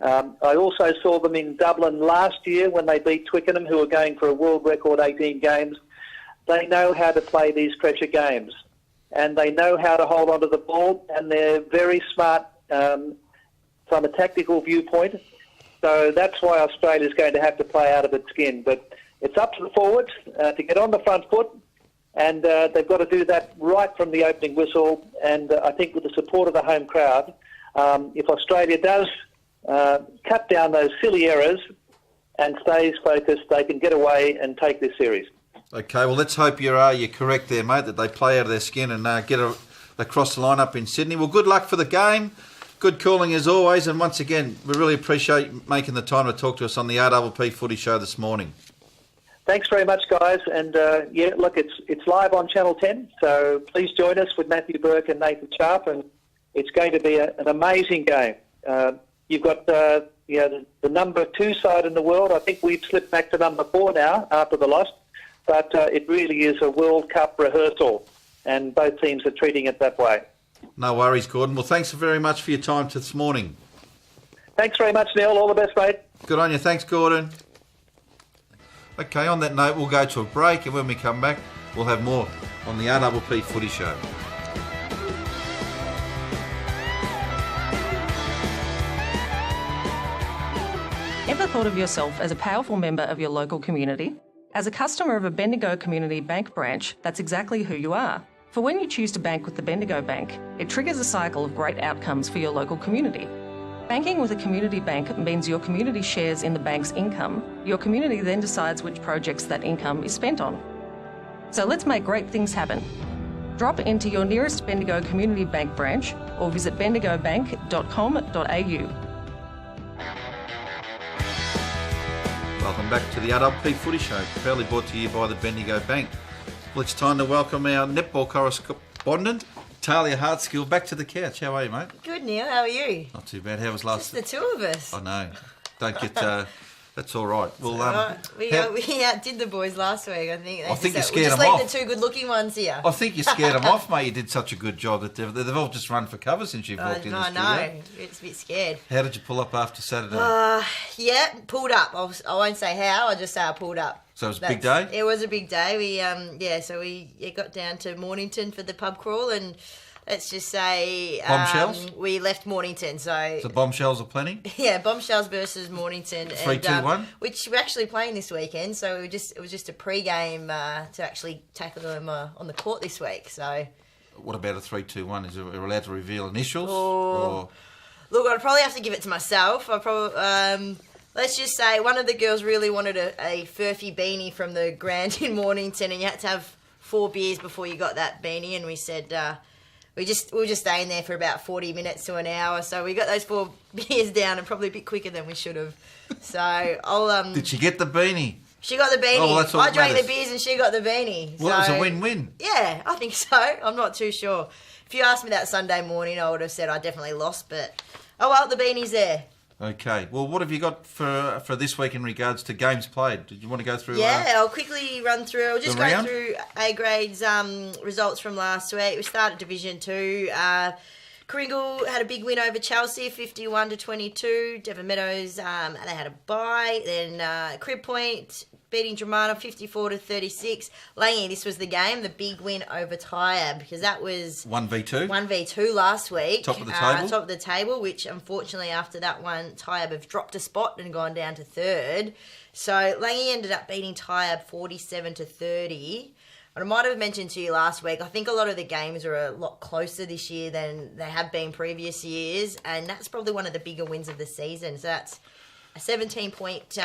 I also saw them in Dublin last year when they beat Twickenham, who were going for a world record 18 games. They know how to play these pressure games, and they know how to hold onto the ball, and they're very smart from a tactical viewpoint. So that's why Australia's going to have to play out of its skin. But it's up to the forwards to get on the front foot, and they've got to do that right from the opening whistle. And I think with the support of the home crowd, if Australia does cut down those silly errors and stays focused, they can get away and take this series. Okay, well, let's hope you're correct there, mate, that they play out of their skin and get across the line up in Sydney. Well, good luck for the game. Good calling as always. And once again, we really appreciate you making the time to talk to us on the RPP Footy Show this morning. Thanks very much, guys. And, look, it's live on Channel 10, so please join us with Matthew Burke and Nathan Sharp, and it's going to be an amazing game. You've got the number 2 side in the world. I think we've slipped back to number 4 now after the loss. But it really is a World Cup rehearsal, and both teams are treating it that way. No worries, Gordon. Well, thanks very much for your time this morning. Thanks very much, Neil. All the best, mate. Good on you. Thanks, Gordon. Okay, on that note, we'll go to a break, and when we come back, we'll have more on the RPP Footy Show. Ever thought of yourself as a powerful member of your local community? As a customer of a Bendigo Community Bank branch, that's exactly who you are. For when you choose to bank with the Bendigo Bank, it triggers a cycle of great outcomes for your local community. Banking with a community bank means your community shares in the bank's income. Your community then decides which projects that income is spent on. So let's make great things happen. Drop into your nearest Bendigo Community Bank branch or visit bendigobank.com.au. Welcome back to the RPP Footy Show, proudly brought to you by the Bendigo Bank. Well, it's time to welcome our netball correspondent, Talia Hartskill, back to the couch. How are you, mate? Good, Neil. How are you? Not too bad. How was last? Just the two of us. I know. Don't get... That's all right. Well, we outdid the boys last week, I think. I think you scared we'll them just off. leave the two good-looking ones here. I think you scared them off, mate. You did such a good job that they've all just run for cover since you've walked in the studio. I know. It's a bit scared. How did you pull up after Saturday? Pulled up. I won't say how. I'll just say I pulled up. So it was a big day? It was a big day. We got down to Mornington for the pub crawl, and let's just say bombshells? We left Mornington. So bombshells are plenty? Yeah, bombshells versus Mornington. 3-2-1? Which we're actually playing this weekend, so it was just a pre-game to actually tackle them on the court this week. So, what about a 3-2-1? Is it allowed to reveal initials? Look, I'd probably have to give it to myself. Let's just say one of the girls really wanted a furphy beanie from the Grand in Mornington, and you had to have 4 beers before you got that beanie, and we said... We were just staying there for about 40 minutes to an hour, so we got those 4 beers down and probably a bit quicker than we should have. So I'll... Did she get the beanie? She got the beanie. Oh, well, that's all I drank matters. the beers and she got the beanie. Well, it was a win-win. Yeah, I think so. I'm not too sure. If you asked me that Sunday morning, I would have said I definitely lost, but oh well, the beanie's there. Okay. Well, what have you got for this week in regards to games played? Did you want to go through? Yeah, I'll quickly run through. I'll just go through A grade's results from last week. We started Division 2. Kringle had a big win over Chelsea, 51-22. Devon Meadows, they had a bye. Then Crib Point beating Dramana, 54-36. Langy, this was the game, the big win over Tyab, because that was 1v2. 1v2 last week. Top of the table. Top of the table, which unfortunately after that one, Tyab have dropped a spot and gone down to third. So Langy ended up beating Tyab 47-30. I might have mentioned to you last week, I think a lot of the games are a lot closer this year than they have been previous years, and that's probably one of the bigger wins of the season. So that's a 17-point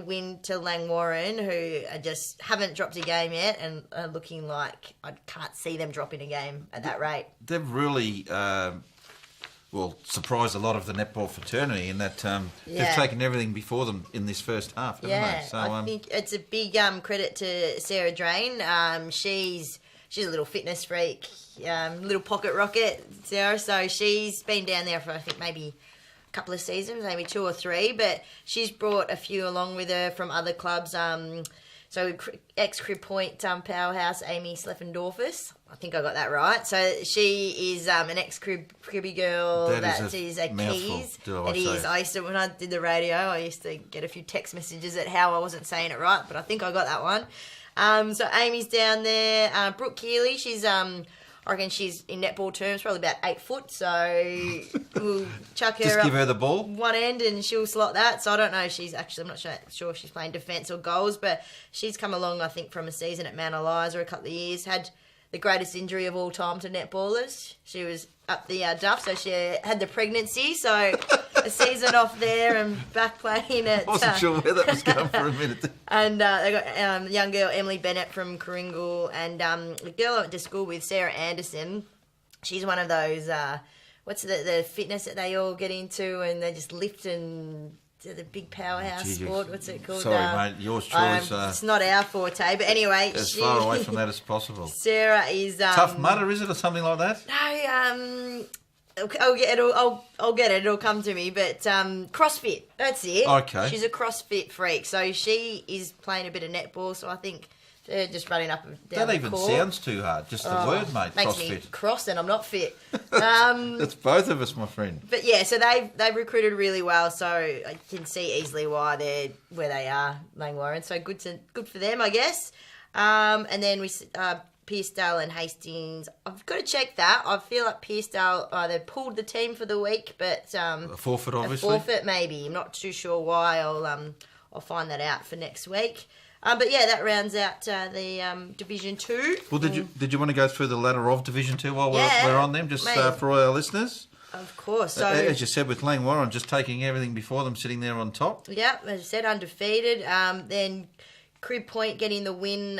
win to Langwarrin, who just haven't dropped a game yet and are looking like I can't see them dropping a game at that rate. They've really surprised a lot of the netball fraternity in that they've taken everything before them in this first half, haven't they? So, I think it's a big credit to Sarah Drain. She's a little fitness freak, little pocket rocket, Sarah. So she's been down there for I think maybe couple of seasons, maybe 2 or 3, but she's brought a few along with her from other clubs. So ex-Crib Point powerhouse Amy Sleffendorfus. I think I got that right. So she is an ex-Cribby girl. That is a Keys. It is. I used to, when I did the radio, I used to get a few text messages at how I wasn't saying it right, but I think I got that one. So Amy's down there. Brooke Keeley, she's I reckon she's in netball terms probably about 8 foot. So we'll chuck her Just up give her the ball. one end and she'll slot that. So I don't know. I'm not sure if she's playing defence or goals, but she's come along, I think, from a season at Mount Eliza a couple of years. Had the greatest injury of all time to netballers. She was up the duff, so she had the pregnancy. So a season off there and back playing at... I wasn't sure where that was going for a minute. And they got young girl Emily Bennett from Coringal, and the girl I went to school with, Sarah Anderson. She's one of those... what's the fitness that they all get into and they just lift and... the big powerhouse sport. What's it called? Sorry, mate. Yours truly. It's not our forte, but anyway, as far away from that as possible. Sarah is Tough Mudder, is it, or something like that? No, I'll get it. It'll come to me. But CrossFit, that's it. Okay. She's a CrossFit freak, so she is playing a bit of netball. So I think they're just running up and down. That even sounds too hard. Just the word, mate. Makes CrossFit. me cross, and I'm not fit. That's both of us, my friend. But yeah, so they've recruited really well. So I can see easily why they're where they are, Langwarren. So good for them, I guess. And then we Pearcedale and Hastings. I've got to check that. I feel like Pearcedale either pulled the team for the week, but a forfeit, obviously. A forfeit, maybe. I'm not too sure why. I'll find that out for next week. But yeah, that rounds out the Division 2. Well, did you want to go through the ladder of Division 2 while we're on them, just for all our listeners? Of course. So, as you said, with Langwarren just taking everything before them, sitting there on top. Yeah, as I said, undefeated. Then Crib Point getting the win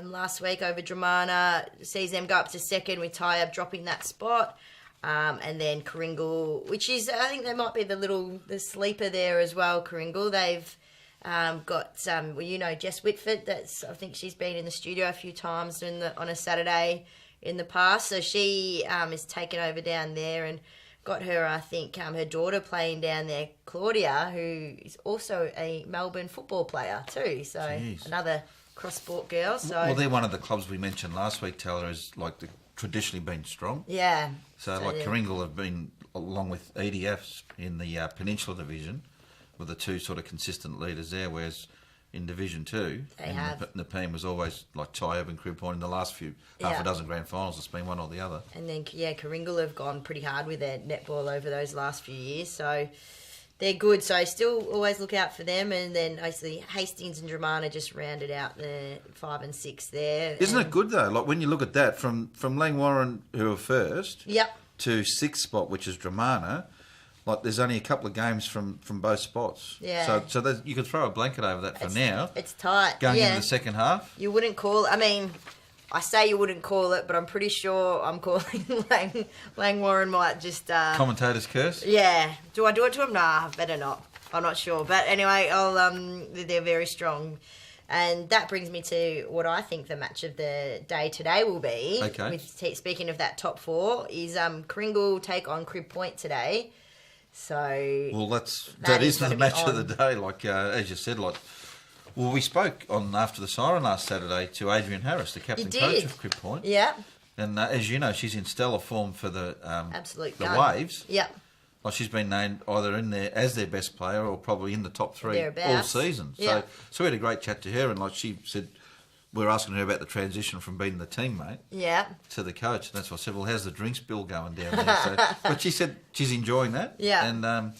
last week over Dramana sees them go up to second with Tyab dropping that spot. And then Coringal, which is, I think they might be the sleeper there as well, Coringal. They've got Jess Whitford. I think she's been in the studio a few times on a Saturday in the past. So she is taken over down there and got her, I think, her daughter playing down there, Claudia, who is also a Melbourne football player too. So another cross-sport girl. So well, they're one of the clubs we mentioned last week, Taylor, has traditionally been strong. Yeah. So Coringal have been, along with EDFs in the Peninsula Division, were the two sort of consistent leaders there, whereas in Division 2, the team was always like Tyab and Crib Point in the last half a dozen grand finals. It's been one or the other. And then, Coringal have gone pretty hard with their netball over those last few years, so they're good. So still always look out for them. And then, basically, Hastings and Dramana just rounded out the 5 and 6 there. Isn't it good, though? Like, when you look at that, from Langwarren, who are first, to 6th spot, which is Dramana, like, there's only a couple of games from both spots. Yeah. So you could throw a blanket over that for now. It's tight. Going into the second half. You wouldn't call it. I mean, I say you wouldn't call it, but I'm pretty sure I'm calling Langwarren might just... Commentator's curse? Yeah. Do I do it to him? Nah, better not. I'm not sure. But anyway, they're very strong. And that brings me to what I think the match of the day today will be. Okay. Speaking of that top 4, is Coringal take on Crib Point today. So well, that is the match of the day. Like as you said, we spoke on after the siren last Saturday to Adrian Harris, the captain coach of Crib Point. Yeah. And as you know, she's in stellar form for the Waves. Yeah. Well, she's been named either in there as their best player or probably in the top 3 all season. Yeah. So we had a great chat to her, and like she said, we're asking her about the transition from being the teammate to the coach. And that's why I said, well, how's the drinks bill going down there? But she said she's enjoying that. Yeah. And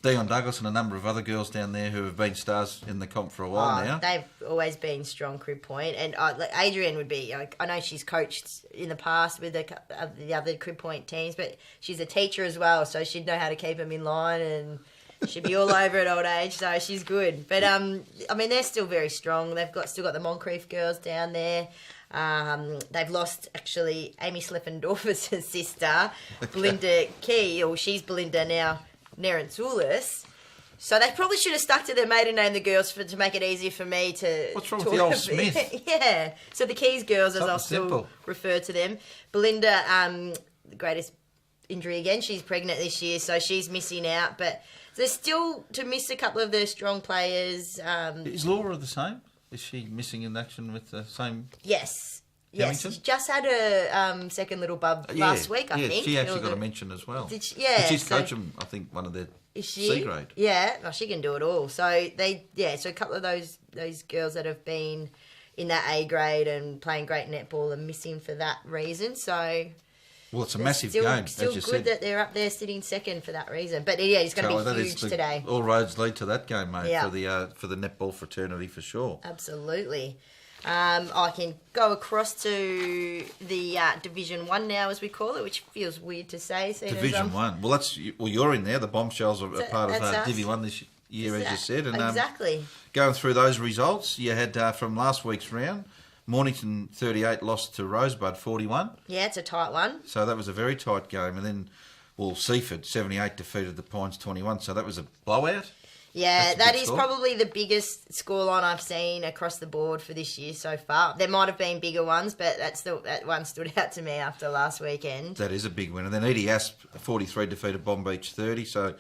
Dion Douglas and a number of other girls down there who have been stars in the comp for a while now. They've always been strong, Crib Point. And Adrian would be, I know she's coached in the past with the other Crib Point teams, but she's a teacher as well, so she'd know how to keep them in line and... She'd be all over at old age, so she's good. But, I mean, they're still very strong. They've still got the Moncrief girls down there. They've lost, actually, Amy Schleppendorfer's sister, Belinda Key, or she's Belinda now, Nerenzoulis. So they probably should have stuck to their maiden name, the girls, to make it easier for me to... What's wrong with the old Smith? Yeah. So the Keys girls, as I'll still refer to them. Belinda, the greatest injury again. She's pregnant this year, so she's missing out, but... They're still to miss a couple of their strong players. Is Laura the same? Is she missing in action with the same? Yes. Yes, Hemmington? just had a second little bub last week, I think. She actually got a mention as well. Did she? But she's coaching, I think, one of their C grade. Yeah, well, she can do it all. So so a couple of those girls that have been in that A grade and playing great netball are missing for that reason. So well, it's a massive game. Still as you good said. that they're up there sitting second for that reason. But yeah, it's going to be huge today. All roads lead to that game, mate. For the netball fraternity for sure. Absolutely. I can go across to the Division 1 now, as we call it, which feels weird to say. Division 1. Well, you're in there. The Bombshells are a part of Divi 1 this year, as you said. And, exactly. Going through those results, you had from last week's round, Mornington 38 lost to Rosebud 41. Yeah, it's a tight one. So that was a very tight game. And then, Seaford 78 defeated the Pines 21. So that was a blowout. Yeah, that is probably the biggest scoreline I've seen across the board for this year so far. There might have been bigger ones, but that one stood out to me after last weekend. That is a big win. And then Edie Asp 43 defeated Bomb Beach 30. So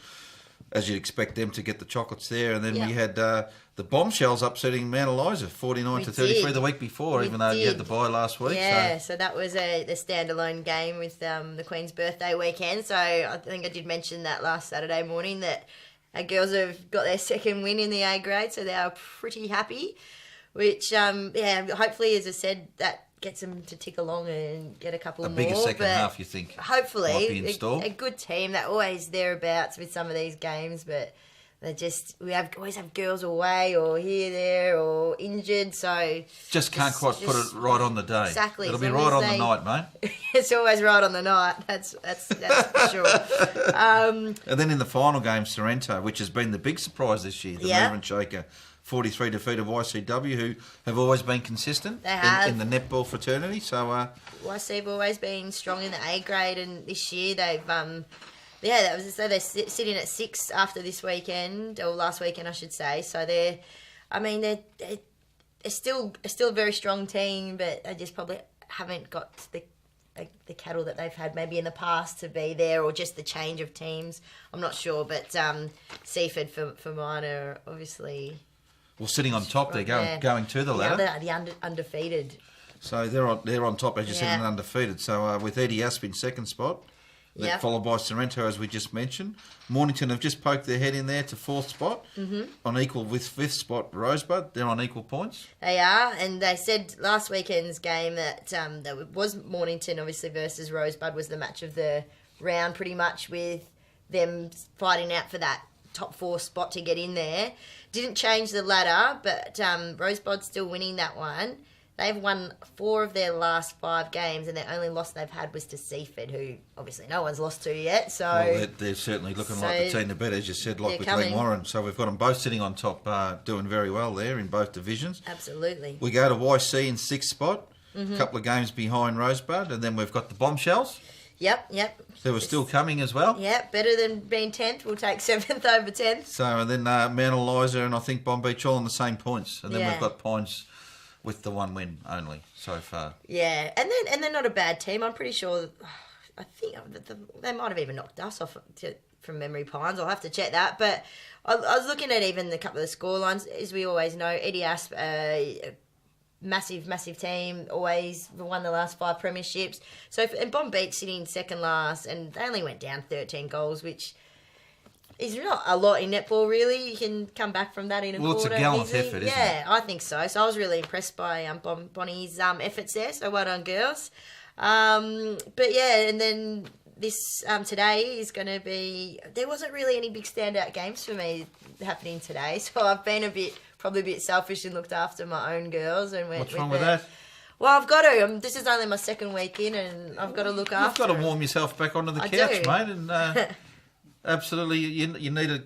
as you'd expect them to get the chocolates there. And then we had the Bombshells upsetting Mount Eliza 49 to 33 the week before, even though you had the bye last week. Yeah, so that was the standalone game with the Queen's birthday weekend. So I think I did mention that last Saturday morning that our girls have got their second win in the A grade, so they are pretty happy, which, hopefully, as I said, that gets them to tick along and get a couple more. A bigger second half, you think? Hopefully. Might be in store. A good team. They're always thereabouts with some of these games, but we always have girls away or here, there, or injured, so... Just can't quite put it right on the day. Exactly. It'll be right on the night, mate. It's always right on the night, that's for sure. And then in the final game, Sorrento, which has been the big surprise this year, the Mover and Shaker, 43 defeated YCW, who have always been consistent in the netball fraternity. So YC have always been strong in the A grade, and this year they've... they're sitting at 6 after this weekend, or last weekend, I should say. So they're still a very strong team, but they just probably haven't got the cattle that they've had maybe in the past to be there, or just the change of teams. I'm not sure, but Seaford for mine are obviously sitting on top. They're going to the ladder. The undefeated. So they're on top, as you said, and undefeated. So with Eddie Asp in second spot. Followed by Sorrento, as we just mentioned. Mornington have just poked their head in there to fourth spot, on equal with fifth spot Rosebud. They're on equal points. They are, and they said last weekend's game that was Mornington, obviously, versus Rosebud was the match of the round, pretty much, with them fighting out for that top 4 spot to get in there. Didn't change the ladder, but Rosebud's still winning that one. They've won 4 of their last 5 games, and the only loss they've had was to Seaford, who obviously no one's lost to yet. So they're certainly looking like the team to beat, as you said, like with Glen Warren. So we've got them both sitting on top, doing very well there in both divisions. Absolutely. We go to YC in 6th spot, a couple of games behind Rosebud, and then we've got the Bombshells. Yep. They were still coming as well. Yep, better than being 10th. We'll take 7th over 10th. So, and then Mount Eliza and I think Bomb Beach all on the same points. And then we've got Pines with the 1 win only so far. Yeah, and they're not a bad team. I'm pretty sure. I think they might have even knocked us off from memory, Pines. I'll have to check that. But I was looking at even a couple of the scorelines. As we always know, Eddie Asp, massive team, always won the last 5 premierships. So and Bomb Beach sitting second last, and they only went down 13 goals, which is not a lot in netball, really. You can come back from that in a quarter. Well, it's a gallant effort, isn't it? Yeah, I think so. So I was really impressed by Bonnie's efforts there. So well done, girls. But yeah, and then this today is going to be... There wasn't really any big standout games for me happening today. So I've been probably a bit selfish and looked after my own girls. And what's wrong with that? Well, I've got to. This is only my 2nd week in, and I've got to look after. You've got to warm yourself back onto the couch, mate, and... Absolutely, you need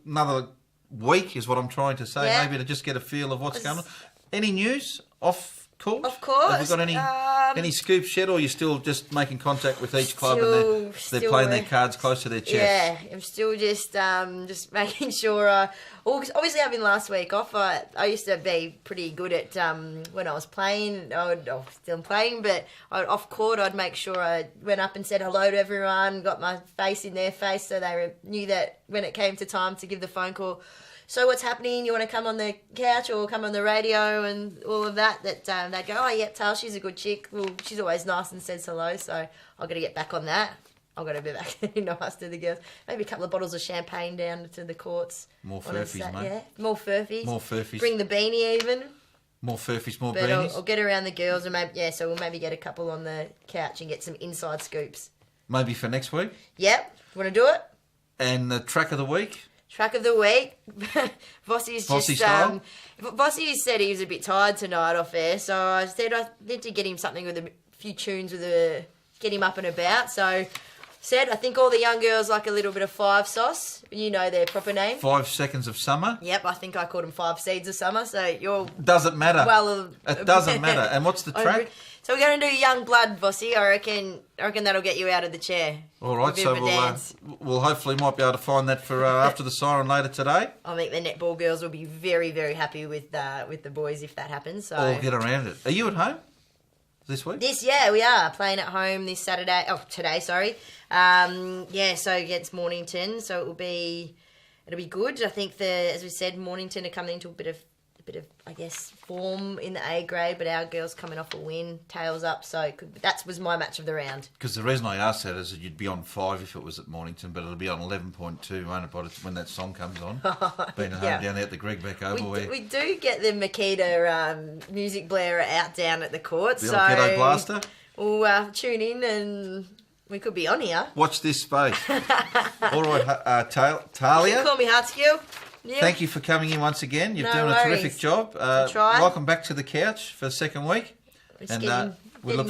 another week is what I'm trying to say, maybe to just get a feel of what's going on. Any news off court? Of course. Have you got any scoops yet, or are you still just making contact with each club and they're playing their cards close to their chest? Yeah, I'm still just making sure. Obviously, having last week off, I used to be pretty good at when I was playing. Still playing, but off court, I'd make sure I went up and said hello to everyone, got my face in their face, so they knew that when it came to time to give the phone call. so what's happening? You want to come on the couch or come on the radio and all of that? That they go, oh, yeah, Tal, she's a good chick. Well, she's always nice and says hello, so I've got to get back on that. I've got to be back nice to the girls. Maybe a couple of bottles of champagne down to the courts. More furfies, mate. Yeah, more furfies. More furfies. Bring the beanie even. More furfies, more But beanies. I'll get around the girls and maybe, so we'll maybe get a couple on the couch and get some inside scoops. Maybe for next week. Yep. Want to do it? And the track of the week. Track of the week. Vossy's Vossy just style? Vossy said he was a bit tired tonight off air, so I said I need to get him something with a few tunes get him up and about. So said I think all the young girls like a little bit of Five Sauce. You know their proper name. 5 Seconds of Summer. Yep, I think I called them 5 Seeds of Summer. So you're Doesn't matter. well. It doesn't matter. And what's the track? So we're going to do Young Blood, Vossy. I reckon that'll get you out of the chair. All right, A bit so of a dance. we'll hopefully might be able to find that for after the siren later today. I think the netball girls will be very, very happy with the boys if that happens. So Or get around it. Are you at home this week? we are playing at home this Saturday. Oh, today, sorry. So against Mornington, so it'll be good. I think as we said, Mornington are coming into a bit of I guess form in the A grade, but our girls coming off a win, tails up. So that was my match of the round. Because the reason I asked that is that you'd be on 5 if it was at Mornington, but it'll be on 11.2, won't it, when that song comes on. Being at home down there at the Greg Beck Oval. We do get the Makita music blarer out down at the court. The old Ghetto Blaster. We'll tune in and we could be on here. Watch this space. All right, Talia. You call me Hartskill. Yeah. Thank you for coming in once again. You're No doing worries. a terrific job. Try. Welcome back to the couch for the second week. We look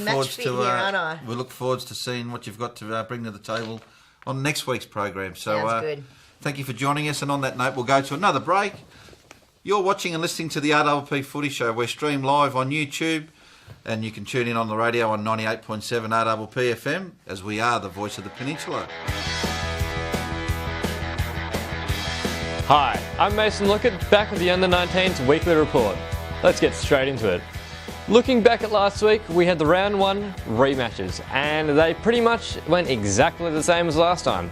forward to seeing what you've got to bring to the table on next week's program. So Sounds good. Thank you for joining us. And on that note, we'll go to another break. You're watching and listening to the RPP Footy Show. We're streamed live on YouTube, and you can tune in on the radio on 98.7 RPP FM, as we are the voice of the peninsula. Hi, I'm Mason Lockett, back with the Under-19's weekly report. Let's get straight into it. Looking back at last week, we had the round 1 rematches, and they pretty much went exactly the same as last time.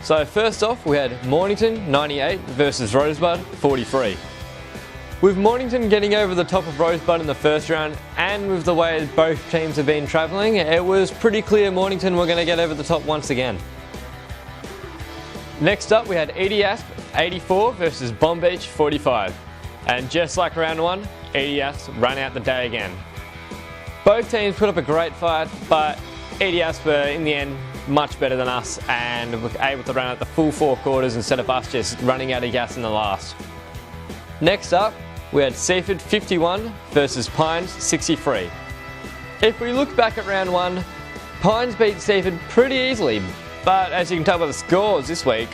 So first off, we had Mornington 98 versus Rosebud 43. With Mornington getting over the top of Rosebud in the first round, and with the way both teams have been travelling, it was pretty clear Mornington were going to get over the top once again. Next up, we had Edie Asp 84 versus Bomb Beach 45. And just like round 1, Edie Asp ran out the day again. Both teams put up a great fight, but Edie Asp were in the end much better than us and were able to run out the full 4 quarters instead of us just running out of gas in the last. Next up, we had Seaford 51 versus Pines 63. If we look back at round 1, Pines beat Seaford pretty easily, but as you can tell by the scores this week,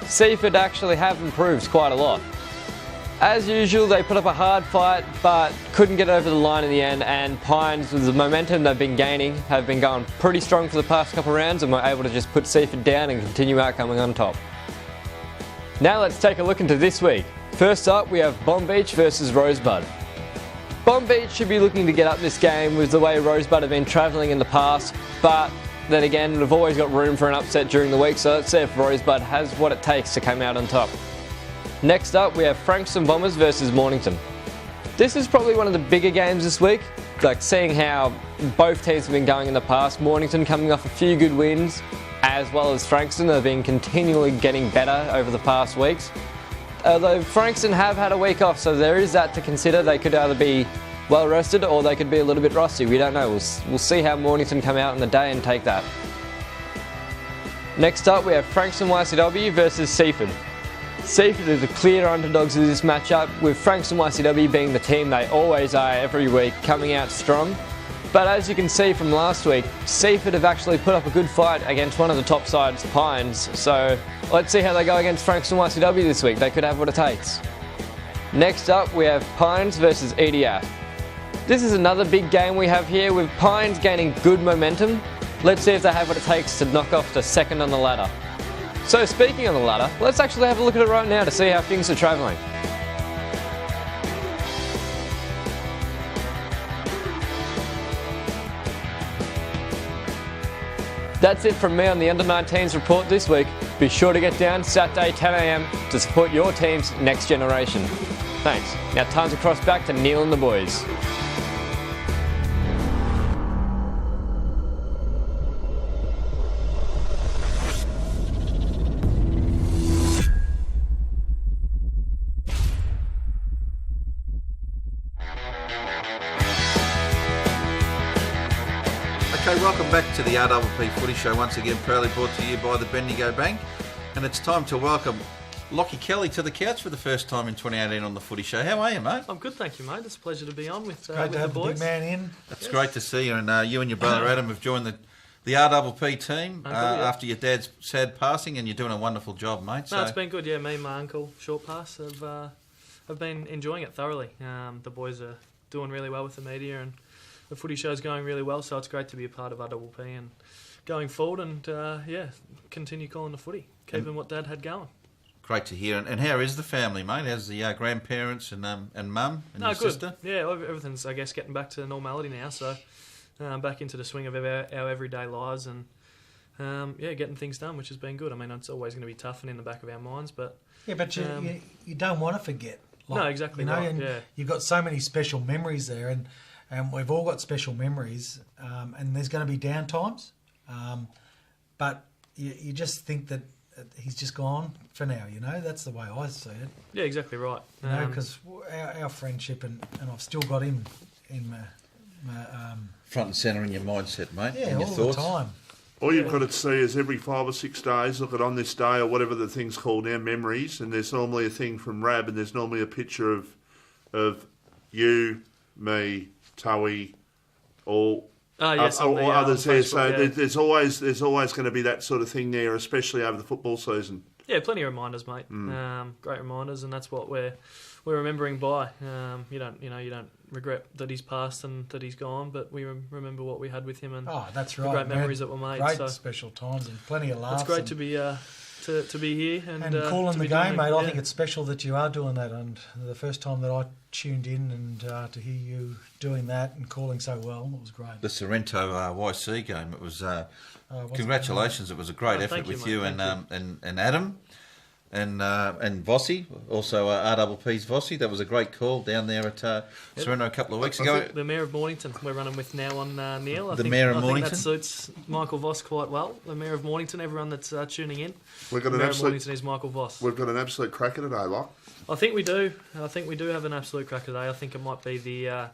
Seaford actually have improved quite a lot. As usual, they put up a hard fight, but couldn't get over the line in the end, and Pines, with the momentum they've been gaining, have been going pretty strong for the past couple of rounds and were able to just put Seaford down and continue out coming on top. Now let's take a look into this week. First up, we have Bomb Beach versus Rosebud. Bomb Beach should be looking to get up this game with the way Rosebud have been travelling in the past, but then again, we've always got room for an upset during the week, so let's see if Rosebud has what it takes to come out on top. Next up, we have Frankston Bombers versus Mornington. This is probably one of the bigger games this week, like seeing how both teams have been going in the past. Mornington coming off a few good wins, as well as Frankston have been continually getting better over the past weeks. Although Frankston have had a week off, so there is that to consider. They could either be well rested or they could be a little bit rusty. We don't know. We'll see how Mornington come out in the day and take that. Next up, we have Frankston YCW versus Seaford. Seaford are the clear underdogs of this matchup, with Frankston YCW being the team they always are every week, coming out strong. But as you can see from last week, Seaford have actually put up a good fight against one of the top sides, Pines. So let's see how they go against Frankston YCW this week. They could have what it takes. Next up, we have Pines versus EDF. This is another big game we have here, with Pines gaining good momentum. Let's see if they have what it takes to knock off the second on the ladder. So speaking on the ladder, let's actually have a look at it right now to see how things are travelling. That's it from me on the Under-19s report this week. Be sure to get down Saturday 10 a.m. to support your team's next generation. Thanks. Now time to cross back to Neil and the boys. Okay, welcome back to the RPP Footy Show, once again proudly brought to you by the Bendigo Bank. And it's time to welcome Lockie Kelly to the couch for the first time in 2018 on the Footy Show. How are you, mate? I'm good, thank you, mate. It's a pleasure to be on with, Great with to the have the boys. big man in. It's great to see you, and you and your brother Adam have joined the RPP team after your dad's sad passing, and you're doing a wonderful job, mate. No, it's been good, yeah. Me and my uncle, Short Pass, have been enjoying it thoroughly. The boys are doing really well with the media, and the Footy Show's going really well, so it's great to be a part of RPP and going forward and, continue calling the footy, keeping what Dad had going. Great to hear. And how is the family, mate? How's the grandparents and mum and your good. sister? Yeah, everything's, I guess, getting back to normality now, so back into the swing of our everyday lives and, getting things done, which has been good. I mean, it's always going to be tough and in the back of our minds, but... Yeah, but you don't want to forget. No, exactly right, yeah. You've got so many special memories there, and we've all got special memories, and there's going to be down times, but you just think that he's just gone for now, That's the way I see it. Yeah, exactly right. Because our friendship, and I've still got him in my front and centre in your mindset, mate. Yeah, and your all thoughts. the time. All you've got to see is every 5 or 6 days, look at on this day or whatever the thing's called now, memories, and there's normally a thing from Rab, and there's normally a picture of you, me, Towie, all others there. So there's always going to be that sort of thing there, especially over the football season. Yeah, plenty of reminders, mate. Great reminders, and that's what we're remembering by. You don't regret that he's passed and that he's gone, but we remember what we had with him and that's the right. great memories that were made. Great special times and plenty of laughs. It's great to be to be here and calling the game, mate. I think it's special that you are doing that, and the first time that I tuned in and to hear you doing that and calling so well, it was great. The Sorrento YC game, it was congratulations. It was a great effort with you and Adam and Vossi, also RPP's Vossi. That was a great call down there at Sorrento a couple of weeks ago. The Mayor of Mornington, we're running with now on Neil. I think that suits Michael Voss quite well. The Mayor of Mornington, everyone that's tuning in. We've got Mayor of Mornington is Michael Voss. We've got an absolute cracker today, Locke. I think we do. I think we do have an absolute cracker today. I think it might be the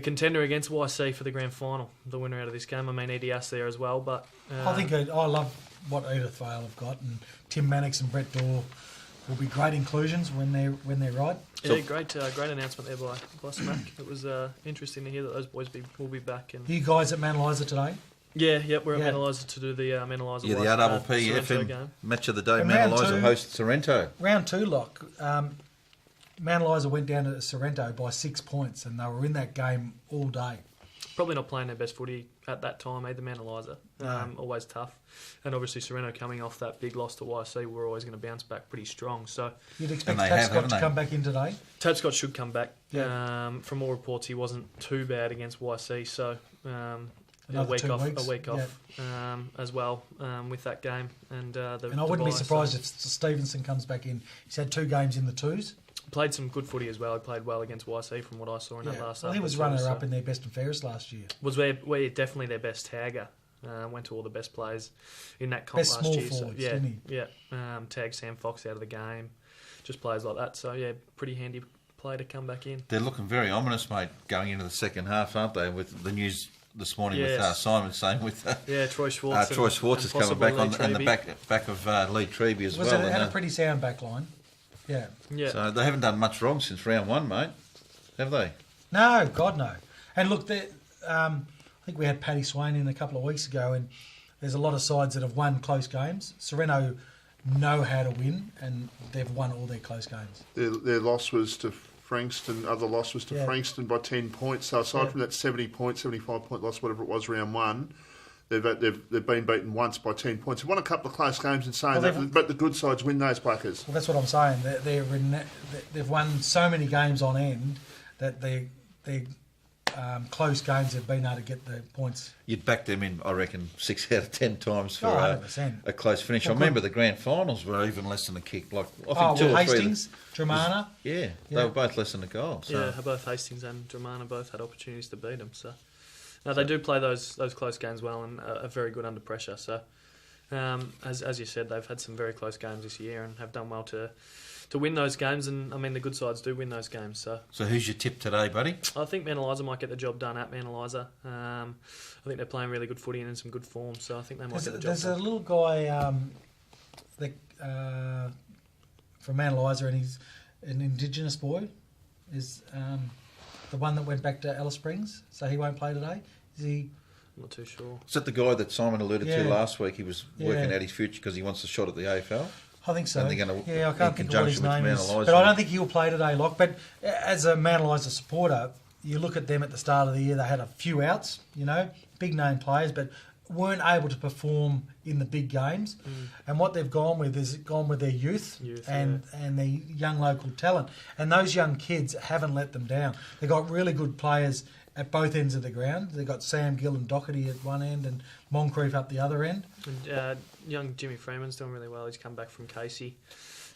contender against YC for the grand final, the winner out of this game. I mean, EDS there as well, but... I think I love what Edith Vale have got, and Tim Mannix and Brett Dorr will be great inclusions when they're right. Yeah, great announcement there by Smack. It was interesting to hear that those boys will be back. And you guys at Manaliza today? Yeah, we're at Manaliza to do the Manaliza. Yeah, the RPP FM game. Match of the day. Manaliza hosts Sorrento. Round 2, Lock. Manaliza went down to Sorrento by 6 points, and they were in that game all day. Probably not playing their best footy at that time either, Manaliza. Always tough. And obviously Sorrento coming off that big loss to YC, we're always going to bounce back pretty strong. So you'd expect Tapscott to come back in today? Tapscott should come back. Yeah. From all reports, he wasn't too bad against YC, so a week off as well with that game. And I wouldn't be surprised if Stevenson comes back in. He's had 2 games in the twos. Played some good footy as well. He played well against YC from what I saw in that last. Well, he was runner-up in their best and fairest last year. Was we're definitely their best tagger. Went to all the best players in that comp last year. Forwards, didn't he? Yeah. Tagged Sam Fox out of the game. Just players like that. So yeah, pretty handy play to come back in. They're looking very ominous, mate, going into the second half, aren't they? With the news this morning with Simon saying with Troy Schwartz. Troy Schwartz is coming back on the back of Lee Treby as well. It had a pretty sound back line. Yeah. So they haven't done much wrong since round 1, mate, have they? No, God no. And look, I think we had Paddy Swain in a couple of weeks ago, and there's a lot of sides that have won close games. Sorrento know how to win, and they've won all their close games. Their loss was to Frankston. Other loss was to Frankston by 10 points. So aside from that 75-point loss, whatever it was, round 1. They've been beaten once by 10 points. They've won a couple of close games in saying that, but the good sides win those plackers. Well, that's what I'm saying. They've won so many games on end that they're close games they've been able to get the points. You'd back them in, I reckon, 6 out of 10 times for 100%. a close finish. Well, I remember the grand finals were even less than a kick. Like I think 2 or 3. Hastings, Dramana. They were both less than a goal. So. Yeah, both Hastings and Dramana both had opportunities to beat them. So, no, they do play those close games well and are very good under pressure. So, as you said, they've had some very close games this year and have done well to win those games. And I mean, the good sides do win those games. So who's your tip today, buddy? I think Mount Eliza might get the job done at Mount Eliza. I think they're playing really good footy and in some good form. So I think they might get the job done. There's a little guy from Mount Eliza, and he's an Indigenous boy. Is the one that went back to Alice Springs, so he won't play today. Is he? I'm not too sure. Is that the guy that Simon alluded to last week? He was working out his future because he wants a shot at the AFL. I think so. And they're going to, I can't think of what his name is. Eliza. But I don't think he'll play today, Locke. But as a Mount Eliza supporter, you look at them at the start of the year, they had a few outs, big name players, but weren't able to perform in the big games. And what they've gone with is their youth and their young local talent. And those young kids haven't let them down. They've got really good players at both ends of the ground. They've got Sam Gill and Doherty at one end and Moncrief up the other end. And young Jimmy Freeman's doing really well. He's come back from Casey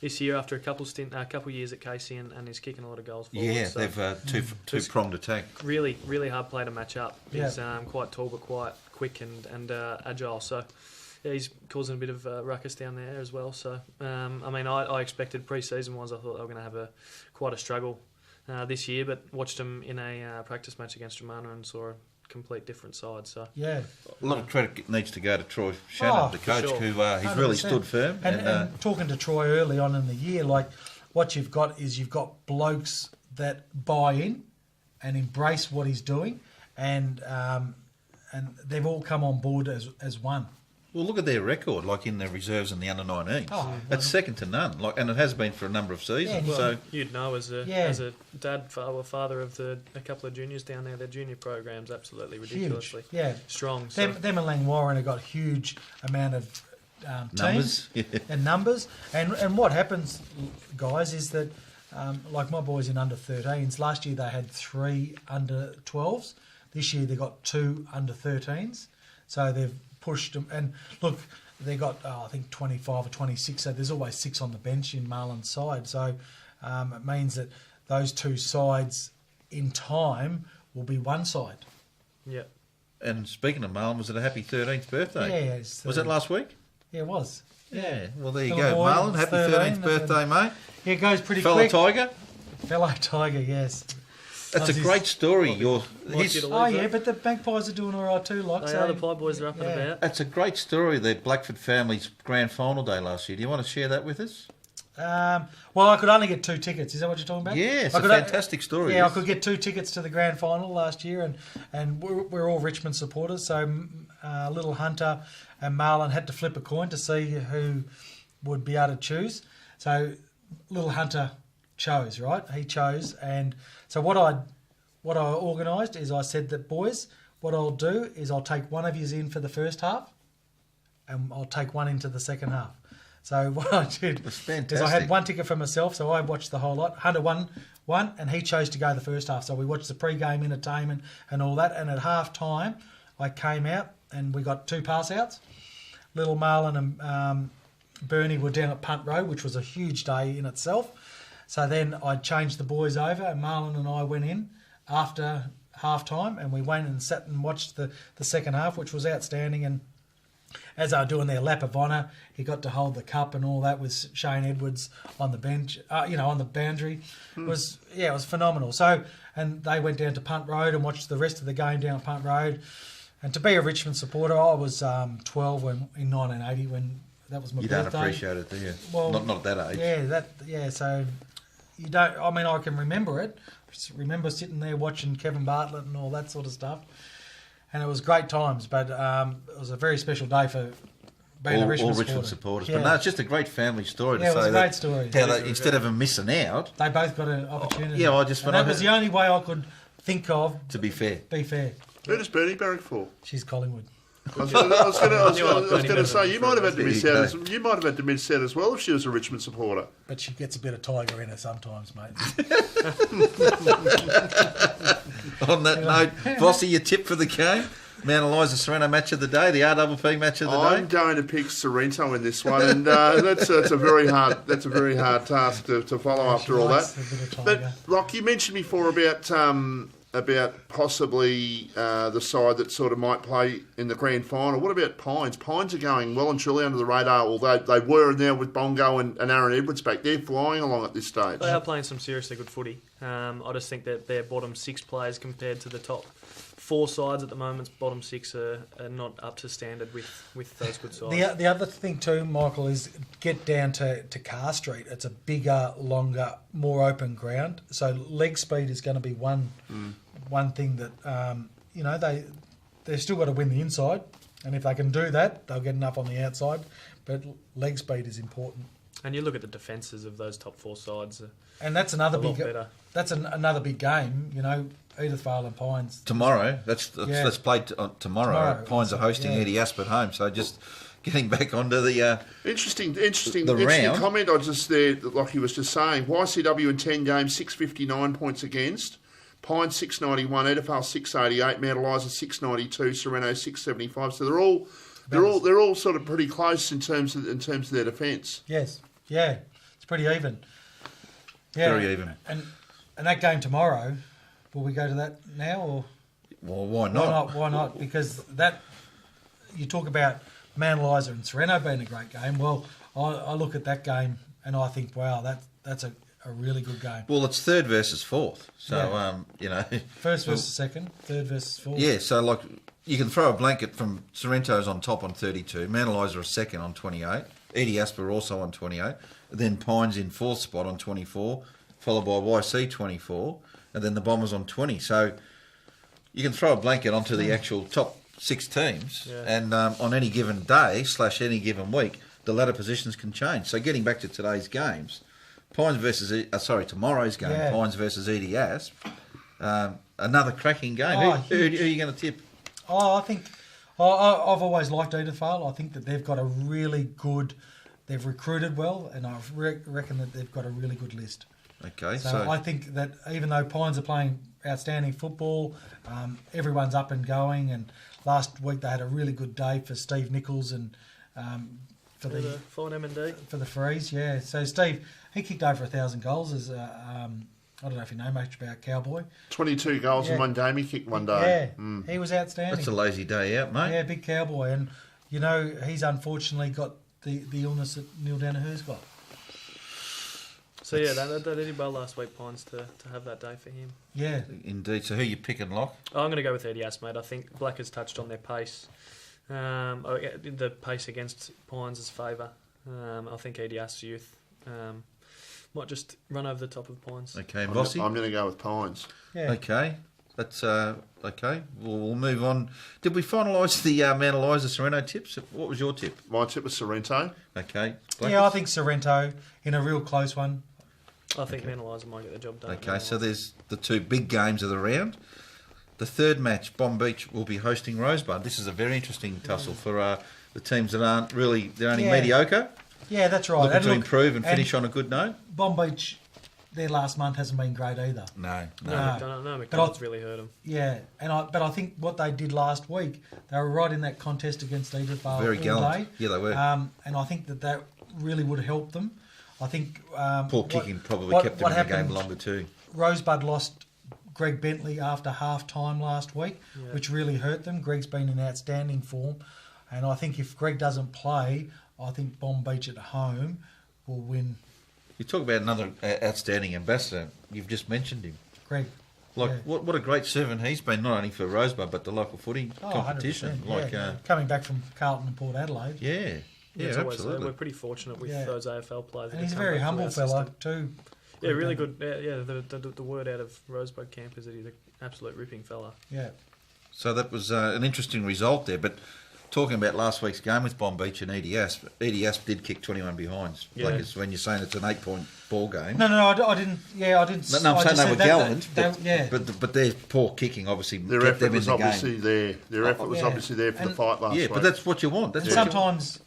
this year after a couple years at Casey and he's kicking a lot of goals forward. Yeah, so they've two-pronged attack. Really, really hard play to match up. He's quite tall but quite quick and agile. So yeah, he's causing a bit of ruckus down there as well. So I expected pre-season wise, I thought they were going to have quite a struggle this year, but watched them in a practice match against Dramana and saw a complete different side. So a lot of credit needs to go to Troy Shannon, the coach, who he's really stood firm. And talking to Troy early on in the year, like what you've got blokes that buy in and embrace what he's doing, and they've all come on board as one. Well, look at their record, like in the reserves and the under-19s. That's second to none, and it has been for a number of seasons. Yeah, so you'd know as a father of a couple of juniors down there, their junior program's absolutely ridiculously strong. Them and Langwarren have got huge amount of numbers and numbers. And what happens, guys, is that like my boys in under 13s, last year they had 3 under 12s. This year they got 2 under 13s. So they've pushed them, and look, they got I think 25 or 26. So there's always 6 on the bench in Marlon's side. So it means that those 2 sides in time will be one side. Yeah. And speaking of Marlon, was it a happy 13th birthday? Yeah. Was it last week? Yeah, it was. Yeah. Well, there you go, Marlon. Happy 13th birthday, mate. Yeah, it goes pretty quick. Fellow Tiger, yes. That's a great story. But the Magpies are doing all right too, like. The Pie Boys are up and about. That's a great story. The Blackford family's grand final day last year. Do you want to share that with us? Well, I could only get 2 tickets. Is that what you're talking about? Yeah, it's a fantastic story. Yeah, I could get 2 tickets to the grand final last year, and we're all Richmond supporters. So Little Hunter and Marlon had to flip a coin to see who would be able to choose. So Little Hunter chose, right? He chose, and so what I organised is I said that, boys, what I'll do is I'll take one of yous in for the first half, and I'll take one into the second half. So what I did is I had 1 ticket for myself, so I watched the whole lot. Hunter won, and he chose to go the first half. So we watched the pre-game entertainment and all that, and at half time I came out and we got 2 pass outs. Little Marlon and Bernie were down at Punt Road, which was a huge day in itself. So then I changed the boys over, and Marlon and I went in after half time, and we went and sat and watched the second half, which was outstanding. And as they were doing their lap of honour, he got to hold the cup and all that with Shane Edwards on the bench, on the boundary. It was phenomenal. So, and they went down to Punt Road and watched the rest of the game down at Punt Road. And to be a Richmond supporter, I was 12 in 1980 when that was my birthday. You don't appreciate it, do you? Well, not at that age. So you don't. I mean, I can remember it. Just remember sitting there watching Kevin Bartlett and all that sort of stuff, and it was great times. But it was a very special day for being a Richmond supporters. Yeah. But no, it's just a great family story to say. It was a great story. How they, instead of them missing out, they both got an opportunity. That was the only way I could think of. To be fair. Be fair. Who does Bernie barrack for? She's Collingwood. I was going to say you might have had to miss out. You might have had to miss out as well if she was a Richmond supporter. But she gets a bit of Tiger in her sometimes, mate. On that note, Bossy, your tip for the game? Mount Eliza Sorrento match of the day, the RPP match of the day. I'm going to pick Sorrento in this one, and that's a very hard task to follow after all that. But Rock, you mentioned before about possibly the side that sort of might play in the grand final. What about Pines? Pines are going well and truly under the radar, although they were now with Bongo and Aaron Edwards back. They're flying along at this stage. They are playing some seriously good footy. I just think that their bottom 6 players compared to the top 4 sides at the moment, bottom 6 are not up to standard with those good sides. The other thing too, Michael, is get down to Carr Street. It's a bigger, longer, more open ground. So leg speed is going to be one thing that they've still got to win the inside, and if they can do that, they'll get enough on the outside. But leg speed is important. And you look at the defences of those top 4 sides, and that's another big. Better. That's another big game. Edith Vale and Pines tomorrow. Let's play tomorrow. Pines are hosting Eddie Asp at home, so just getting back onto the interesting round. Comment I just there, like he was just saying. YCW in 10 games, 659 points against. Pines 691, Edith Vale 688, Mount Eliza 692, Sorrento 675. So they're all sort of pretty close in terms of their defence. Yes, yeah, it's pretty even. Yeah, very even. And that game tomorrow. Will we go to that now, or? Well, why not? Why not? Because that you talk about Mount Eliza and Sorrento being a great game. Well, I look at that game and I think, wow, that's a really good game. Well, it's third versus fourth, so first versus second, third versus fourth. Yeah, so like you can throw a blanket from Sorrento's on top on 32, Mount Eliza are second on 28, Eddie Asper also on 28, then Pines in fourth spot on 24, followed by YC 24. And then the Bombers on 20. So you can throw a blanket onto the actual top 6 teams, and on any given day / any given week, the ladder positions can change. So getting back to today's games, tomorrow's game, Pines versus Edie Asp, another cracking game. Who are you going to tip? I think I've always liked Edith Vale. I think that they've got a really good. They've recruited well, and I reckon that they've got a really good list. Okay, so I think that even though Pines are playing outstanding football, everyone's up and going. And last week they had a really good day for Steve Nichols and for the Fine M&D for the Freeze. Yeah, so Steve he kicked over 1,000 goals as I don't know if you know much about Cowboy. 22 goals in one game he kicked one day. Yeah, he was outstanding. That's a lazy day out, mate. Yeah, big Cowboy, and he's unfortunately got the illness that Neil Danaher's got. So that did well last week, Pines, to have that day for him. Yeah, indeed. So who you picking, Lock? I'm going to go with Eddie Asp, mate. I think Black has touched on their pace. The pace against Pines' favour. I think Eddie Asp's youth might just run over the top of Pines. Okay, Bossy? I'm going to go with Pines. Yeah. Okay. That's okay. We'll move on. Did we finalise the Mount Eliza Sorrento tips? What was your tip? My tip was Sorrento. Okay. Yeah, I think Sorrento in a real close one. I think Mount Eliza might get the job done. Okay, so there's the 2 big games of the round. The third match, Bomb Beach will be hosting Rosebud. This is a very interesting tussle for the teams that aren't really, they're only mediocre. Yeah, that's right. Looking to improve and finish on a good note. Bomb Beach, their last month hasn't been great either. No. McDonald's really hurt them. Yeah, but I think what they did last week, they were right in that contest against Edith Vale. Very gallant. Day. Yeah, they were. And I think that really would help them. I think poor kicking probably kept them in the game longer too. Rosebud lost Greg Bentley after half time last week, which really hurt them. Greg's been in outstanding form, and I think if Greg doesn't play, I think Bomb Beach at home will win. You talk about another outstanding ambassador. You've just mentioned him, Greg. What a great servant he's been, not only for Rosebud but the local footy competition. Coming back from Carlton and Port Adelaide. Yeah, absolutely. We're pretty fortunate with those AFL players. And he's a very humble fella too. Yeah, really good. Yeah, the word out of Rosebud camp is that he's an absolute ripping fella. Yeah. So that was an interesting result there. But talking about last week's game with Bomb Beach and EDS, EDS did kick 21 behinds. Yeah. Like it's when you're saying it's an 8-point ball game. No, I didn't. Yeah, I didn't. No, I'm saying they were gallant, yeah. but their poor kicking obviously Their kept effort them in was the obviously game. there. Their effort was obviously there for the fight last week. Yeah, but that's what you want. That's And what you sometimes,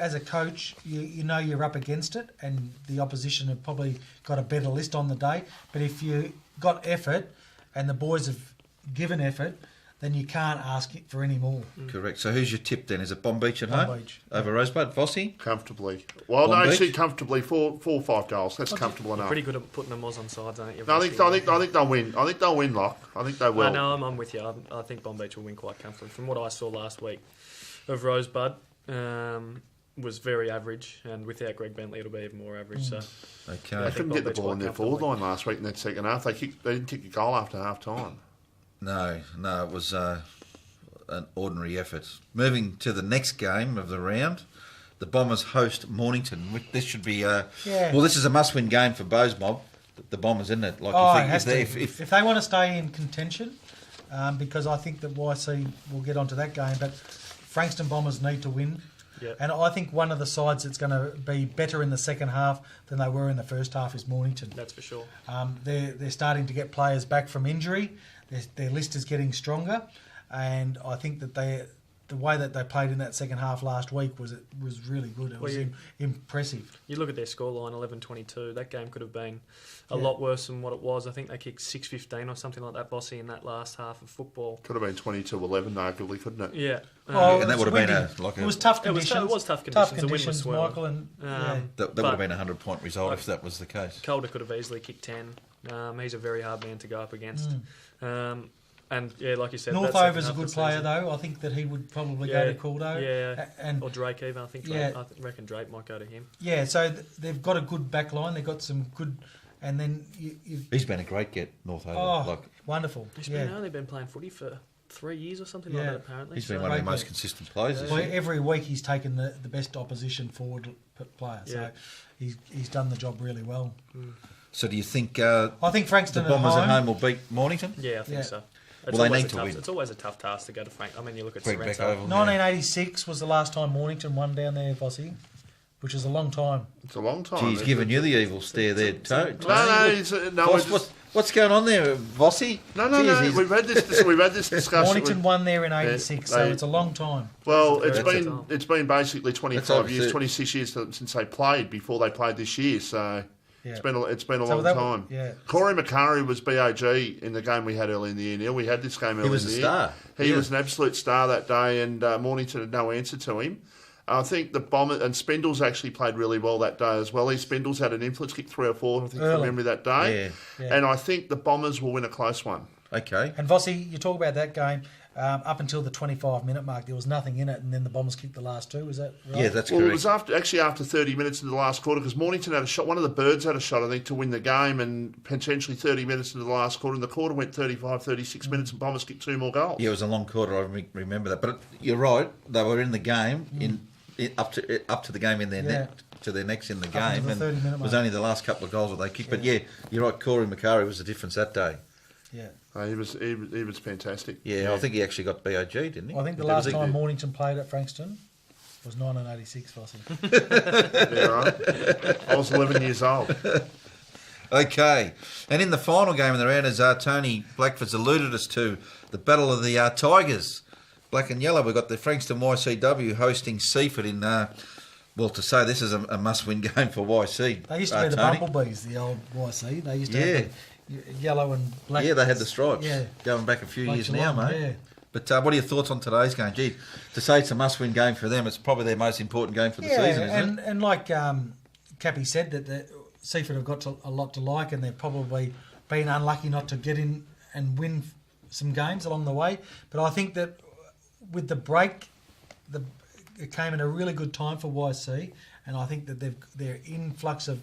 as a coach, you know you're up against it, and the opposition have probably got a better list on the day. But if you got effort, and the boys have given effort, then you can't ask for any more. Correct. So who's your tip then? Is it Bomb Beach at Bomb home? Beach. Over Rosebud? Vossi? Comfortably. Well, Bomb no, Beach? actually comfortably. 4 or 5 goals. That's comfortable enough. Pretty good at putting them on sides, aren't you? No, I think they'll win. I think they'll win, Locke. I think they will. No, I'm with you. I think Bomb Beach will win quite comfortably. From what I saw last week of Rosebud, was very average, and without Greg Bentley, it'll be even more average. So, Okay. They couldn't get the ball in their forward line last week in that second half. They didn't kick a goal after half time. No, it was an ordinary effort. Moving to the next game of the round, the Bombers host Mornington. This should be well, this is a must-win game for Bowes Mob. The Bombers, isn't it? Like It has to. If they want to stay in contention, because I think that YC will get onto that game, but Frankston Bombers need to win. Yep. And I think one of the sides that's going to be better in the second half than they were in the first half is Mornington. that's for sure. They're starting to get players back from injury. Their list is getting stronger, and I think that the way that they played in that second half last week was really good. It was impressive. You look at their scoreline, 11-22. That game could have been a lot worse than what it was. I think they kicked 6-15 or something like that, Bossy, in that last half of football. Could have been 22-11, arguably, couldn't it? Yeah. And that would have been it was tough conditions. It was tough conditions. Tough The wind was conditions, swirling. Michael. And, that would have been a 100-point result if that was the case. Calder could have easily kicked 10. He's a very hard man to go up against. And like you said, Northover's a good player, though. I think that he would probably go to Caldo. Yeah, or Drake even. I think Drake, I reckon Drake might go to him. Yeah, so they've got a good back line. They've got some good... And then he's been a great get, Northover. Oh, wonderful. He's only been playing footy for 3 years or something like that, apparently. He's been one of the most consistent players this year. Every week he's taken the best opposition forward player. So he's done the job really well. So do you think I think Frankston the Bombers at home will beat Mornington? Yeah, I think so. They need to win. It's always a tough task to go to Frank. I mean, you look at Greg Sorrento. Beck Oval, 1986 was the last time Mornington won down there, Vossi, which is a long time. It's a long time. He's giving you the evil stare there, Tony. What's going on there, Vossi? No. We've had this discussion. Mornington won there in '86, so it's a long time. Well, it's been basically 25 years, 26 years since they played before they played this year. So. Yeah. It's been a long time. Corey McCurry was BOG in the game we had early in the year. Neil, we had this game early in the year. He was a star. He was an absolute star that day, and Mornington had no answer to him. I think the Bomber and Spindles actually played really well that day as well. Spindles had an influence kick 3 or 4, I think, from memory that day. Yeah. And I think the Bombers will win a close one. Okay. And Vossi, you talk about that game. Up until the 25-minute mark, there was nothing in it, and then the Bombers kicked the last 2. Was that right? Yeah, that's correct. Well, it was after 30 minutes into the last quarter, because Mornington had a shot. One of the Birds had a shot, I think, to win the game, and potentially 30 minutes into the last quarter. And the quarter went 35, 36 minutes, and Bombers kicked 2 more goals. Yeah, it was a long quarter. I remember that. But you're right; they were in the game up to the game in their net. To their necks in the game, and it was only the last couple of goals that they kicked. But yeah, you're right. Corey McCurry was the difference that day. Yeah. He was fantastic. Yeah, I think he actually got BOG, didn't he? I think the last time Mornington played at Frankston was 1986, Vossi. Yeah, right. I was 11 years old. Okay. And in the final game of the round, as Tony Blackford's alluded us to, the Battle of the Tigers. Black and yellow, we've got the Frankston YCW hosting Seaford in... well, to say this is a must-win game for YC. They used to be the Bumblebees, the old YC. They used to have the yellow and black. Yeah, they had the stripes. Yeah. Going back a few years now, mate. Yeah. But what are your thoughts on today's game? Gee, to say it's a must-win game for them, it's probably their most important game for the season, isn't it? And like Cappy said, that Seaford have got a lot to like, and they've probably been unlucky not to get in and win some games along the way. But I think that with the break, it came in a really good time for YC, and I think that their influx of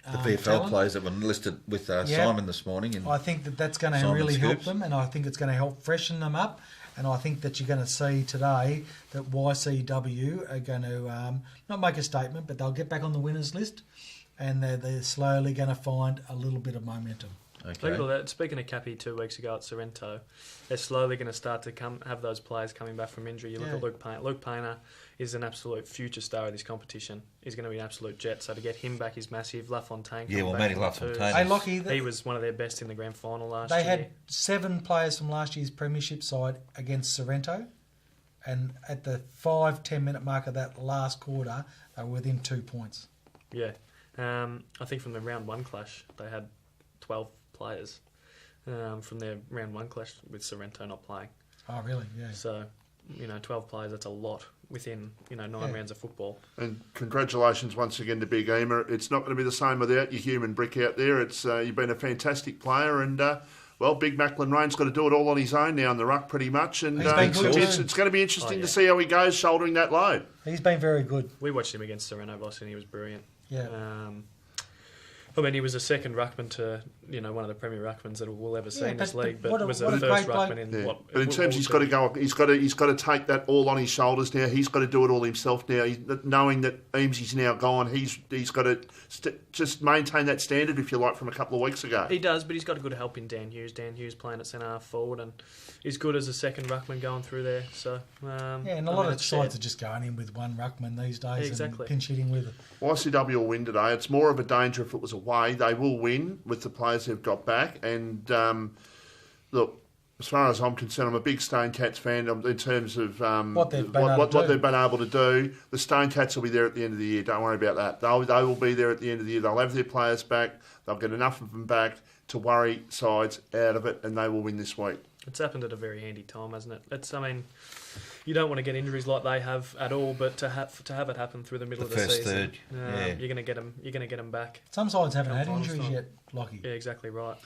the VFL talent, players that were listed with Simon this morning. And I think that's going to really help them, and I think it's going to help freshen them up. And I think that you're going to see today that YCW are going to not make a statement, but they'll get back on the winners list, and they're slowly going to find a little bit of momentum. Okay. Speaking of Cappy 2 weeks ago at Sorrento, they're slowly going to start to have those players coming back from injury. You look at Luke Painter. Luke Painter is an absolute future star of this competition. He's going to be an absolute jet. So to get him back is massive. LaFontaine. Matty LaFontaine. Hey, Lockie, he was one of their best in the grand final last year. They had 7 players from last year's premiership side against Sorrento, and at the 5-10 minute mark of that last quarter, they were within 2 points. Yeah. I think from the round 1 clash, they had 12 players from their round 1 clash with Sorrento not playing. Oh, really? Yeah. So, 12 players, that's a lot within, 9 rounds of football. And congratulations once again to Big Emer. It's not going to be the same without your human brick out there. It's you've been a fantastic player, and Big Macklin Rain's got to do it all on his own now in the ruck pretty much, and it's going to be interesting to see how he goes shouldering that load. He's been very good. We watched him against Sorrento Boss, and he was brilliant. Yeah. He was a second ruckman to one of the premier ruckmans that we'll ever see in this league, but was a first ruckman in what? But in terms, he's got to go. He's got to take that all on his shoulders now. He's got to do it all himself now. Knowing that Eames's now gone, he's got to just maintain that standard, if you like, from a couple of weeks ago. He does, but he's got a good help in Dan Hughes. Dan Hughes playing at centre half forward, and he's good as a second ruckman going through there. So and a lot of sides are just going in with one ruckman these days, and pinch hitting with it. YCW will win today. It's more of a danger if it was away. They will win with the players they've got back. And look, as far as I'm concerned, I'm a big Stone Cats fan in terms of what they've been able to do. The Stone Cats will be there at the end of the year. Don't worry about that. They will be there at the end of the year. They'll have their players back. They'll get enough of them back to worry sides out of it, and they will win this week. It's happened at a very handy time, hasn't it? You don't want to get injuries like they have at all, but to have it happen through the middle of the season, you're going to get them. You're going to get them back. Some sides haven't had injuries yet, Lockie. Yeah, exactly right.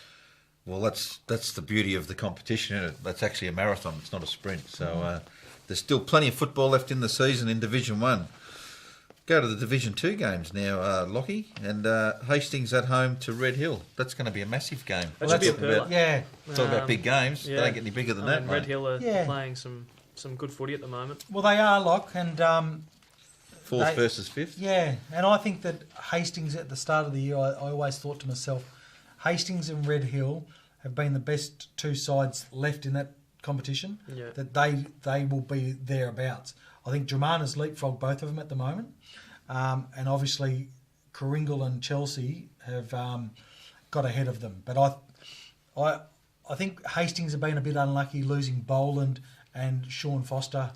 Well, that's the beauty of the competition, isn't it? That's actually a marathon. It's not a sprint. So there's still plenty of football left in the season in Division 1. Go to the Division 2 games now, Lockie, and Hastings at home to Red Hill. That's going to be a massive game. That should be a perler. Talk about big games. They don't get any bigger than that, mate. Red Hill are playing some good footy at the moment. Well, they are, Lock, and 4th versus 5th. Yeah, and I think that Hastings at the start of the year, I always thought to myself, Hastings and Red Hill have been the best 2 sides left in that competition. Yeah. That they will be thereabouts. I think Dramana has leapfrogged both of them at the moment, and obviously Coringal and Chelsea have got ahead of them. But I think Hastings have been a bit unlucky losing Boland and Sean Foster.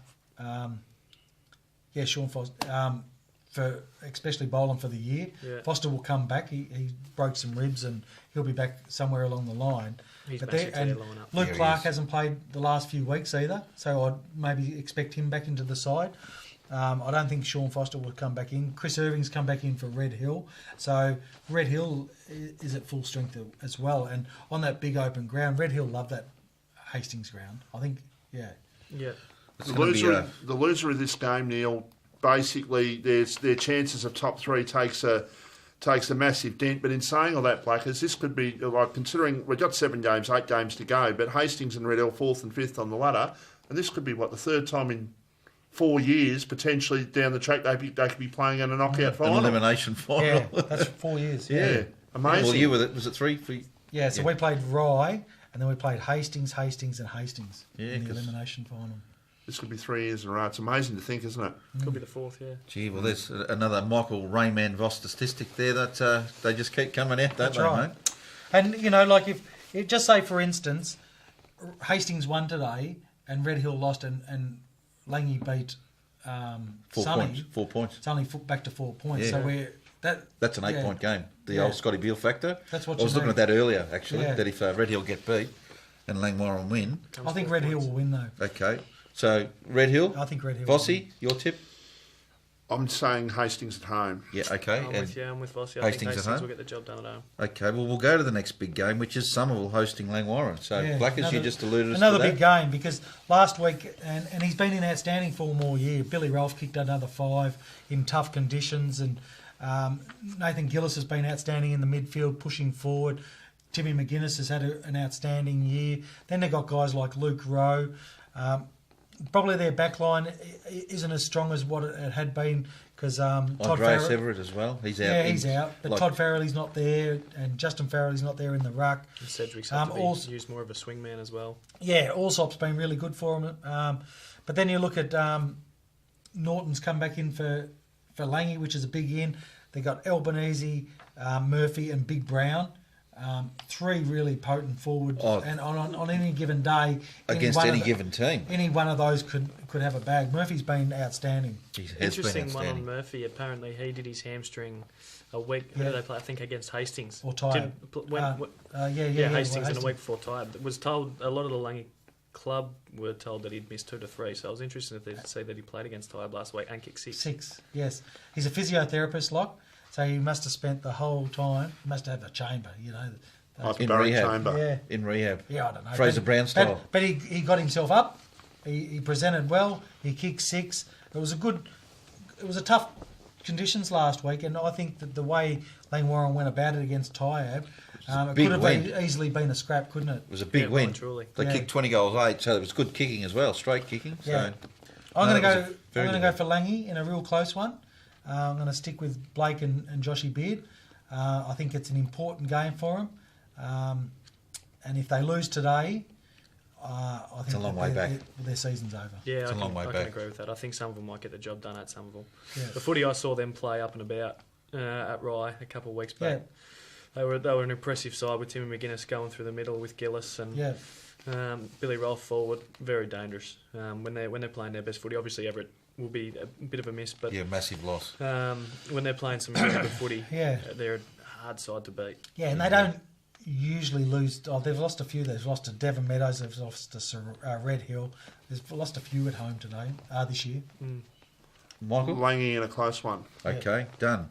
Sean Foster, for especially Boland for the year. Yeah. Foster will come back. He broke some ribs and he'll be back somewhere along the line. He's and Luke Clark hasn't played the last few weeks either, so I'd maybe expect him back into the side. I don't think Sean Foster will come back in. Chris Irving's come back in for Red Hill. So Red Hill is at full strength as well. And on that big open ground, Red Hill love that Hastings ground. I think, yeah. The loser of this game, Neil, basically their chances of top 3 takes a massive dent. But in saying all that, Blackers, this could be, like, considering we've got 8 games to go, but Hastings and Red Hill 4th and 5th on the ladder, and this could be, the 3rd time in 4 years, potentially down the track, they could be playing in a knockout final. An elimination final. Yeah, that's 4 years. Yeah, amazing. Well, you with it, was it 3 for you? Yeah, so we played Rye, and then we played Hastings, and Hastings in the elimination final. This could be 3 years in a row. It's amazing to think, isn't it? Could be the 4th, yeah. Gee, well, there's another Michael Rayman Voss statistic there that they just keep coming out, don't they, mate? And, if just say, for instance, Hastings won today, and Red Hill lost, and Langy beat 4 points. It's only back to 4 points. Yeah. So that's an 8-point game. The old Scotty Beale factor. That's what I was looking at that earlier, actually, that if Red Hill get beat and Langwarrin win. I think Red Hill will win, though. Okay. So, Red Hill? I think Red Hill. Vossi, your tip? I'm saying Hastings at home. Yeah, okay. I'm with Vossi. I think Hastings will get the job done at home. Okay, well, we'll go to the next big game, which is Somerville hosting Langwarrin. So, Blackers, you just alluded to that. Another big game, because last week, and he's been in outstanding form all year, Billy Rolfe kicked another 5 in tough conditions, and Nathan Gillis has been outstanding in the midfield, pushing forward. Timmy McGuinness has had an outstanding year. Then they've got guys like Luke Rowe. Probably their back line isn't as strong as what it had been because Todd Andreas Farrell... Everett as well. He's out. Yeah, he's out. But Todd Farrelly's not there and Justin Farrelly's not there in the ruck. And Cedric's had to be used more of a swingman as well. Yeah, Allsop's been really good for him. But then you look at Norton's come back in for Langy, which is a big in. They got Albanese, Murphy and Big Brown. Three really potent forwards, and on any given day, against any given team, any one of those could have a bag. Murphy's been outstanding. Interesting one on Murphy. Apparently, he did his hamstring a week. Who did they play? I think against Hastings or Tyre. Hastings and a week before Tyre. Was told a lot of the Langy club were told that he'd missed 2 to 3. So I was interested to see that he played against Tyre last week and kicked 6. 6, yes. He's a physiotherapist, So he must have spent the whole time. He must have a chamber, in rehab. Chamber. Yeah. In rehab. Yeah, I don't know. Fraser Brown style. But he got himself up. He presented well. He kicked 6. It was a tough conditions last week, and I think that the way Langwarrin went about it against Tyab, it could have easily been a scrap, couldn't it? It was a big win. They kicked 20 goals 8, so it was good kicking as well, straight kicking. Yeah. So, I'm going to go for Langy in a real close one. I'm going to stick with Blake and Joshy Beard. I think it's an important game for them. And if they lose today, I think it's a long way back. Their season's over. Yeah, it's a long way back. I can agree with that. I think some of them might get the job done at Somerville. Yeah. The footy I saw them play up and about at Rye a couple of weeks back. They were an impressive side with Tim McGuinness going through the middle with Gillis and Billy Rolfe forward. Very dangerous when they're playing their best footy. Obviously Everett will be a bit of a miss, but massive loss. When they're playing some really good footy, they're a hard side to beat. Yeah, and they don't usually lose. They've lost a few. They've lost to Devon Meadows. They've lost to Red Hill. They've lost a few at home today, this year. Michael? Langy in a close one. Okay, done.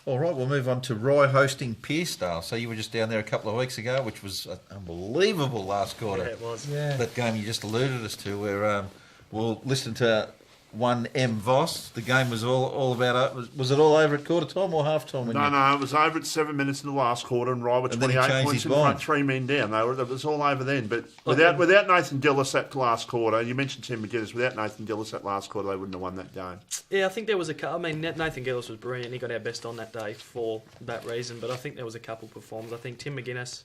All right, we'll move on to Rye hosting Pearsdale. So you were just down there a couple of weeks ago, which was an unbelievable last quarter. Yeah, it was. Yeah. That game you just alluded us to, where we'll listen to 1M Voss. The game was all about. Was it all over at quarter time or half time? No, it was over at 7 minutes in the last quarter, and Rye were 28 points in front, 3 men down. It was all over then. But without Nathan Dillis that last quarter, you mentioned Tim McGuinness. Without Nathan Dillis that last quarter, they wouldn't have won that game. Yeah, I think there was Nathan Gillis was brilliant. He got our best on that day for that reason. But I think there was a couple performers. I think Tim McGuinness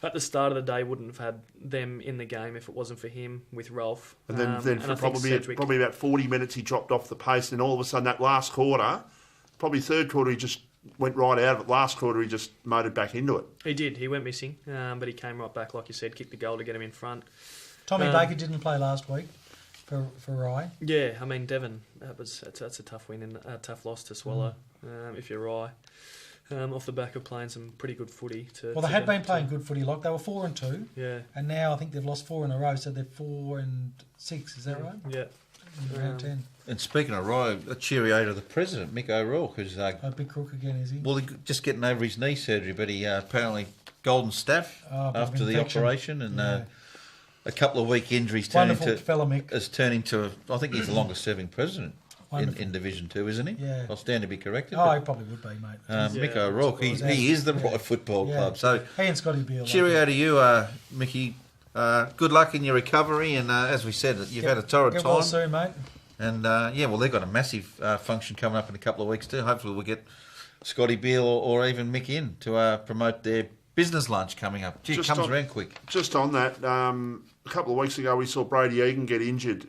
at the start of the day wouldn't have had them in the game if it wasn't for him with Rolfe. And then for probably about 40 minutes he dropped off the pace, and then all of a sudden that last quarter, probably third quarter, he just went right out of it. Last quarter he just motored back into it. He did. He went missing, but he came right back, like you said, kicked the goal to get him in front. Tommy Baker didn't play last week for Rye. Yeah, I mean Devon, that's a tough win and a tough loss to swallow if you're Rye. Off the back of playing some pretty good footy. They had been playing good footy. They were 4-2. Yeah. And now I think they've lost 4 in a row, so they're 4-6. Is that right? Yeah. Round 10. And speaking of Rye, a cheerio to the president, Mick O'Rourke, who's a big crook again, is he? Well, he's just getting over his knee surgery, but he apparently golden staff after the operation, and a couple of week injuries has turned into. I think he's the longest serving president. In Division 2, isn't he? Yeah. I'll stand to be corrected. Oh, he probably would be, mate. Mick O'Rourke, he is the Rye Football Club. So, he and Scotty Beale. Cheerio to you, Mickey. Good luck in your recovery, and as we said, you've had a torrid time. Get well soon, mate. And they've got a massive function coming up in a couple of weeks too. Hopefully, we'll get Scotty Beale or even Mick in to promote their business lunch coming up. Gee, it comes around quick. Just on that, a couple of weeks ago we saw Brady Egan get injured.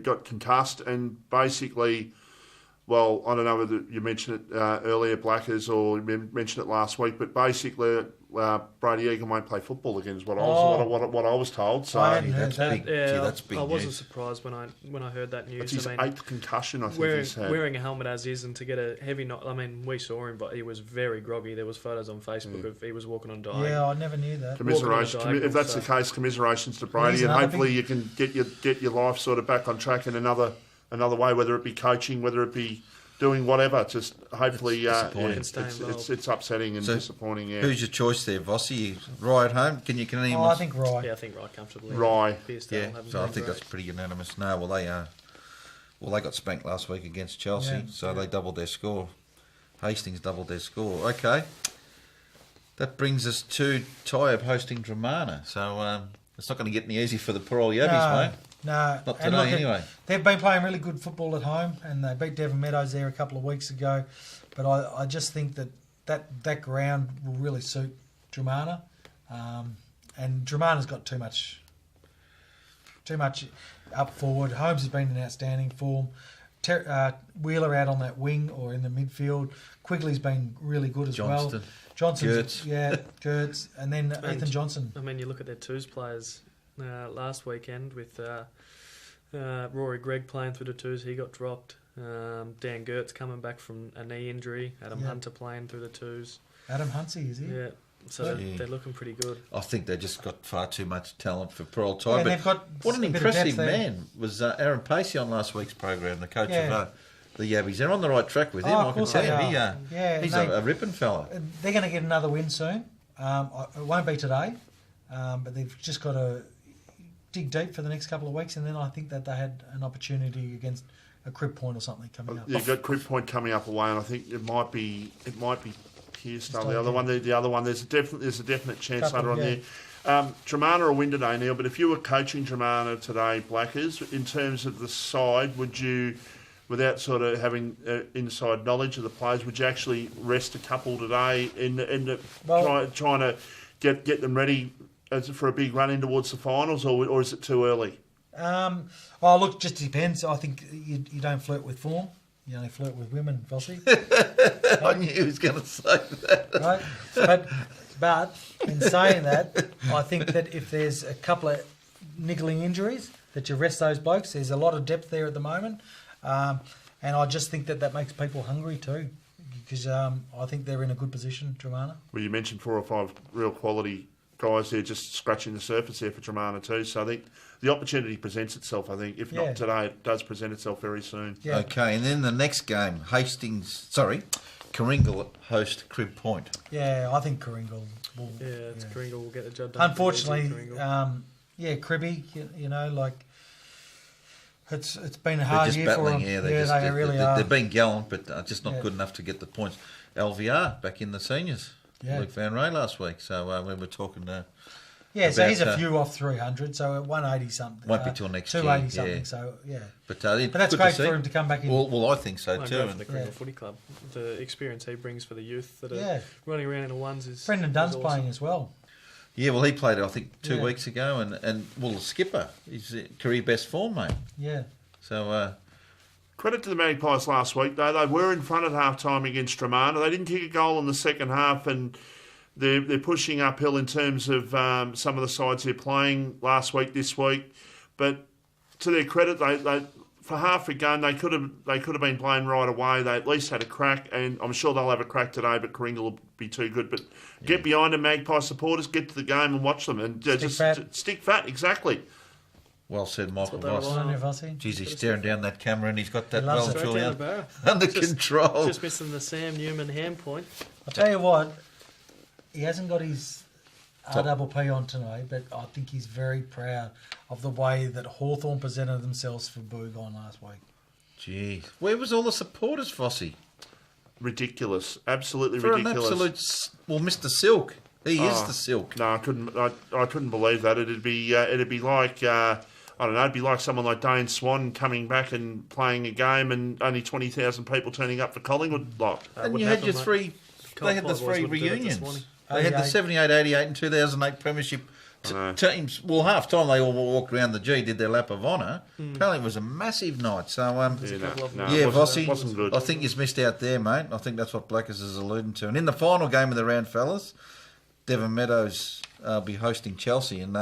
Got concussed, and basically, well, I don't know whether you mentioned it earlier, Blackers, or you mentioned it last week, but basically Brady Egan won't play football again is what I was told. So I hadn't heard that. Big. Yeah, that's big. I wasn't surprised when I heard that news. It's his 8th concussion, I think he's had. Wearing a helmet as is, and to get a heavy knock. I mean, we saw him, but he was very groggy. There was photos on Facebook of he was walking on diagonal. Yeah, I never knew that. If that's the case, commiserations to Brady, and hopefully you can get your life sort of back on track in another way, whether it be coaching, whether it be doing whatever. Just hopefully, it's upsetting and disappointing. Yeah. Who's your choice there, Vossi? Rye at home? Can anyone? I think Rye. Yeah, I think Rye comfortably. Rye. Yeah. So I think that's pretty unanimous. No, they got spanked last week against Chelsea, so they doubled their score. Hastings doubled their score. Okay. That brings us to Tyab hosting Dramana. So it's not going to get any easy for the poor old Yabbies, mate. No, Not and today, anyway. They've been playing really good football at home, and they beat Devon Meadows there a couple of weeks ago. But I just think that ground will really suit Dramana, and Dramana's got too much up forward. Holmes has been in outstanding form. Wheeler out on that wing or in the midfield. Quigley's been really good as well. Johnson's, Gertz, and then Ethan Johnson. I mean, you look at their twos players last weekend with Rory Gregg playing through the twos. He got dropped. Dan Gertz coming back from a knee injury. Adam Hunter playing through the twos. Adam Hunsey, is he? Yeah. So they're looking pretty good. I think they just got far too much talent for poor old time. Yeah, but they've got what an a bit of impressive depth there. man was Aaron Pacey on last week's program, the coach Yeah. of the Yabbies. They're on the right track with him, Oh, I of can course tell they you. are. He's a ripping fella. They're going to get another win soon. It won't be today, but they've just got to dig deep for the next couple of weeks, and then I think that they had an opportunity against a Crib Point or something coming up. You've got Crib Point coming up away, and I think it might be Pearstone. The other one, there's a definite chance later on there. Dramana will win today, Neil. But if you were coaching Dramana today, Blackers, in terms of the side, would you, without sort of having inside knowledge of the players, would you actually rest a couple today trying to get them ready for a big run in towards the finals, or is it too early? Look, it just depends. I think you don't flirt with form. You only flirt with women, Vossi. I knew he was going to say that. Right? But in saying that, I think that if there's a couple of niggling injuries, that you rest those blokes. There's a lot of depth there at the moment. And I just think that makes people hungry too, because I think they're in a good position, Dramana. Well, you mentioned 4 or 5 real quality guys there just scratching the surface there for Dramana too. So I think the opportunity presents itself, I think. If not today, it does present itself very soon. Yeah. Okay, and then the next game, Karingal host Crib Point. Yeah, I think Karingal will. Yeah, Karingal will get the job done. Unfortunately, Cribby, it's been a hard year for them. They really are. They've been gallant, but just not good enough to get the points. LVR back in the seniors. Yeah. Luke Van Ray last week. So we were talking. So he's a few off 300. So at 180 something. Won't be till next year. 280 something. So But that's great for him to come back in. Well, I think so too. For the Karingal Footy Club, the experience he brings for the youth that are running around in the ones is. Brendan Dunn's awesome. playing as well. Yeah, well, he played, I think, 2 weeks ago, and the skipper, he's career best form, mate. Yeah. So, credit to the Magpies last week, though. They were in front at half-time against Dramana. They didn't kick a goal in the second half, and they're pushing uphill in terms of some of the sides they're playing last week, this week. But to their credit, they for half a game, they could have been playing right away. They at least had a crack, and I'm sure they'll have a crack today, but Karingal will be too good. But get behind them, Magpie supporters, get to the game and watch them. And stick fat, exactly. Well said, Michael Voss. Geez, he's staring down that camera and he's got that loves well it. truly Straight down under control. Just missing the Sam Newman hand point. I'll tell you what, he hasn't got his RPP on tonight, but I think he's very proud of the way that Hawthorn presented themselves for Boogon last week. Gee, where was all the supporters, Fossey? Ridiculous, absolutely For ridiculous. an absolute, Mr. Silk. He is the Silk. No, I couldn't believe that. It'd be like I don't know. It'd be like someone like Dane Swan coming back and playing a game, and only 20,000 people turning up for Collingwood. And you had your three. They had the three reunions. They had the 78, 88, and 2008 premiership teams. Well, half time they all walked around the G, did their lap of honour. Apparently, it was a massive night. So, Vossi, wasn't good. I think you've missed out there, mate. I think that's what Blackers is alluding to. And in the final game of the round, fellas, Devon Meadows be hosting Chelsea, and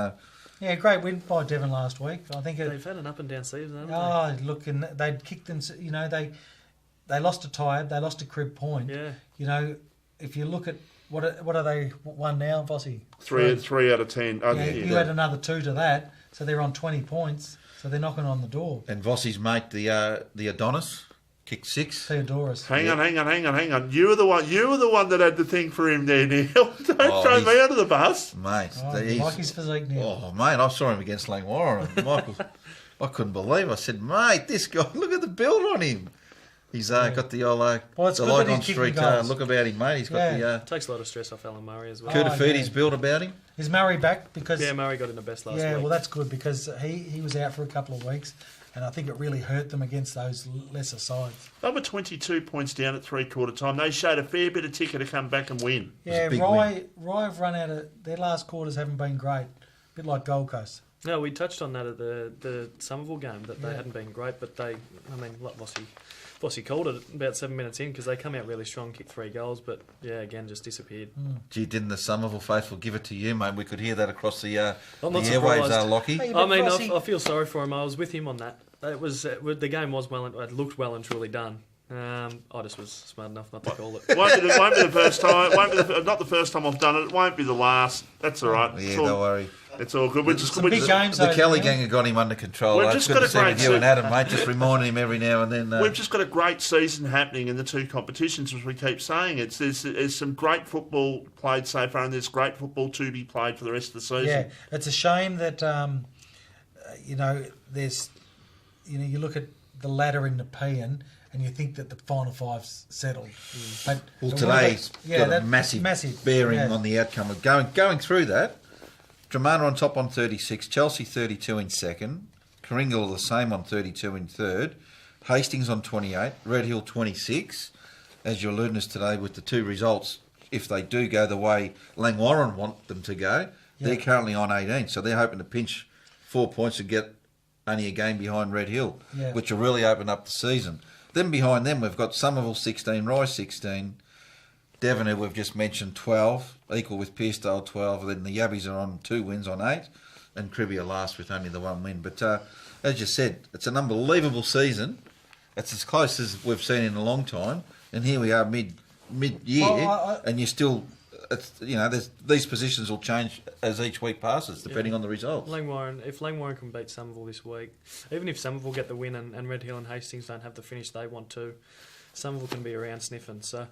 great win by Devon last week. I think they've had an up and down season, haven't they? Oh, look, and they'd kicked them. They lost to Tired, they lost to Crib Point. Yeah. If you look at what are they won now, Vossi? 3 out of 10. You had another 2 to that, so they're on 20 points. So they're knocking on the door. And Vossi's mate, the Adonis, kicked 6. Theodorus. Hang on. You were the one that had the thing for him there, Neil. Don't throw me under the bus, mate. Like his physique, Neil. Oh, mate, I saw him against Langwarra, and Michael, I couldn't believe. I said, mate, this guy, look at the build on him. He's got the old Well, it's the good that Lygon he's kicking Street goals. look about him, mate. He's got the Takes a lot of stress off Alan Murray as well. Kutafudi's built about him. Is Murray back? Because Murray got in the best last week. Yeah, well, that's good because he was out for a couple of weeks, and I think it really hurt them against those lesser sides. They were 22 points down at three-quarter time. They showed a fair bit of ticker to come back and win. Yeah, Rye have run out of... Their last quarters haven't been great. A bit like Gold Coast. No, we touched on that at the Somerville game, that they hadn't been great, but like Vossi called it about 7 minutes in because they come out really strong, kicked 3 goals, but again, just disappeared. Gee, didn't the Somerville faithful give it to you, mate? We could hear that across the airwaves, Lockie. I feel sorry for him. I was with him on that. It was the game was it looked well and truly done. I just was smart enough not to call it. Won't be the first time. Not the first time I've done it. It won't be the last. That's all right. Yeah, don't worry. It's all good. The Kelly gang have got him under control. We've just got a great you and Adam, mate. Just reminding him every now and then. We've just got a great season happening in the two competitions, as we keep saying. There's some great football played so far, and there's great football to be played for the rest of the season. Yeah, it's a shame that there's you look at the ladder in the Nepean and you think that the final five's settled. But today's got a massive bearing on the outcome of going through that. Dromana on top on 36, Chelsea 32 in second, Kringle the same on 32 in third, Hastings on 28, Red Hill 26. As you're alluding us today with the two results, if they do go the way Langwarrin want them to go, they're currently on 18, so they're hoping to pinch 4 points and get only a game behind Red Hill, which will really open up the season. Then behind them we've got Somerville 16, Rye 16, Devon, who we've just mentioned, 12, equal with Pearcedale 12. Then the Yabbies are on 2 wins on 8, and Cribby are last with only the 1 win. But as you said, it's an unbelievable season. It's as close as we've seen in a long time, and here we are mid-year, and you still, these positions will change as each week passes, depending on the results. If Langwarrin can beat Somerville this week, even if Somerville get the win and Red Hill and Hastings don't have the finish they want to, Somerville can be around sniffing. So.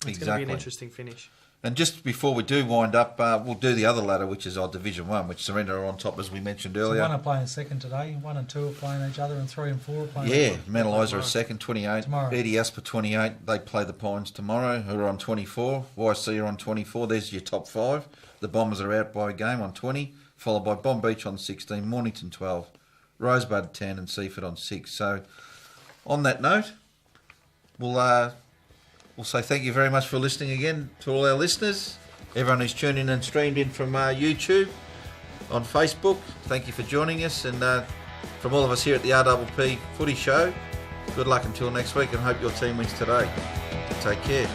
It's going to be an interesting finish. And just before we do wind up, we'll do the other ladder, which is our Division 1, which Surrender are on top, as we mentioned earlier. So 1 are playing second today, 1 and 2 are playing each other, and 3 and 4 are playing each other. Mount Eliza are second, 28. Tomorrow. Eddie Asper, 28. They play the Pines tomorrow, who are on 24. YC are on 24. There's your top 5. The Bombers are out by a game on 20, followed by Bomb Beach on 16, Mornington 12, Rosebud 10, and Seaford on 6. So, on that note, we'll say thank you very much for listening again to all our listeners. Everyone who's tuned in and streamed in from YouTube, on Facebook, thank you for joining us. And from all of us here at the RPP Footy Show, good luck until next week and hope your team wins today. Take care.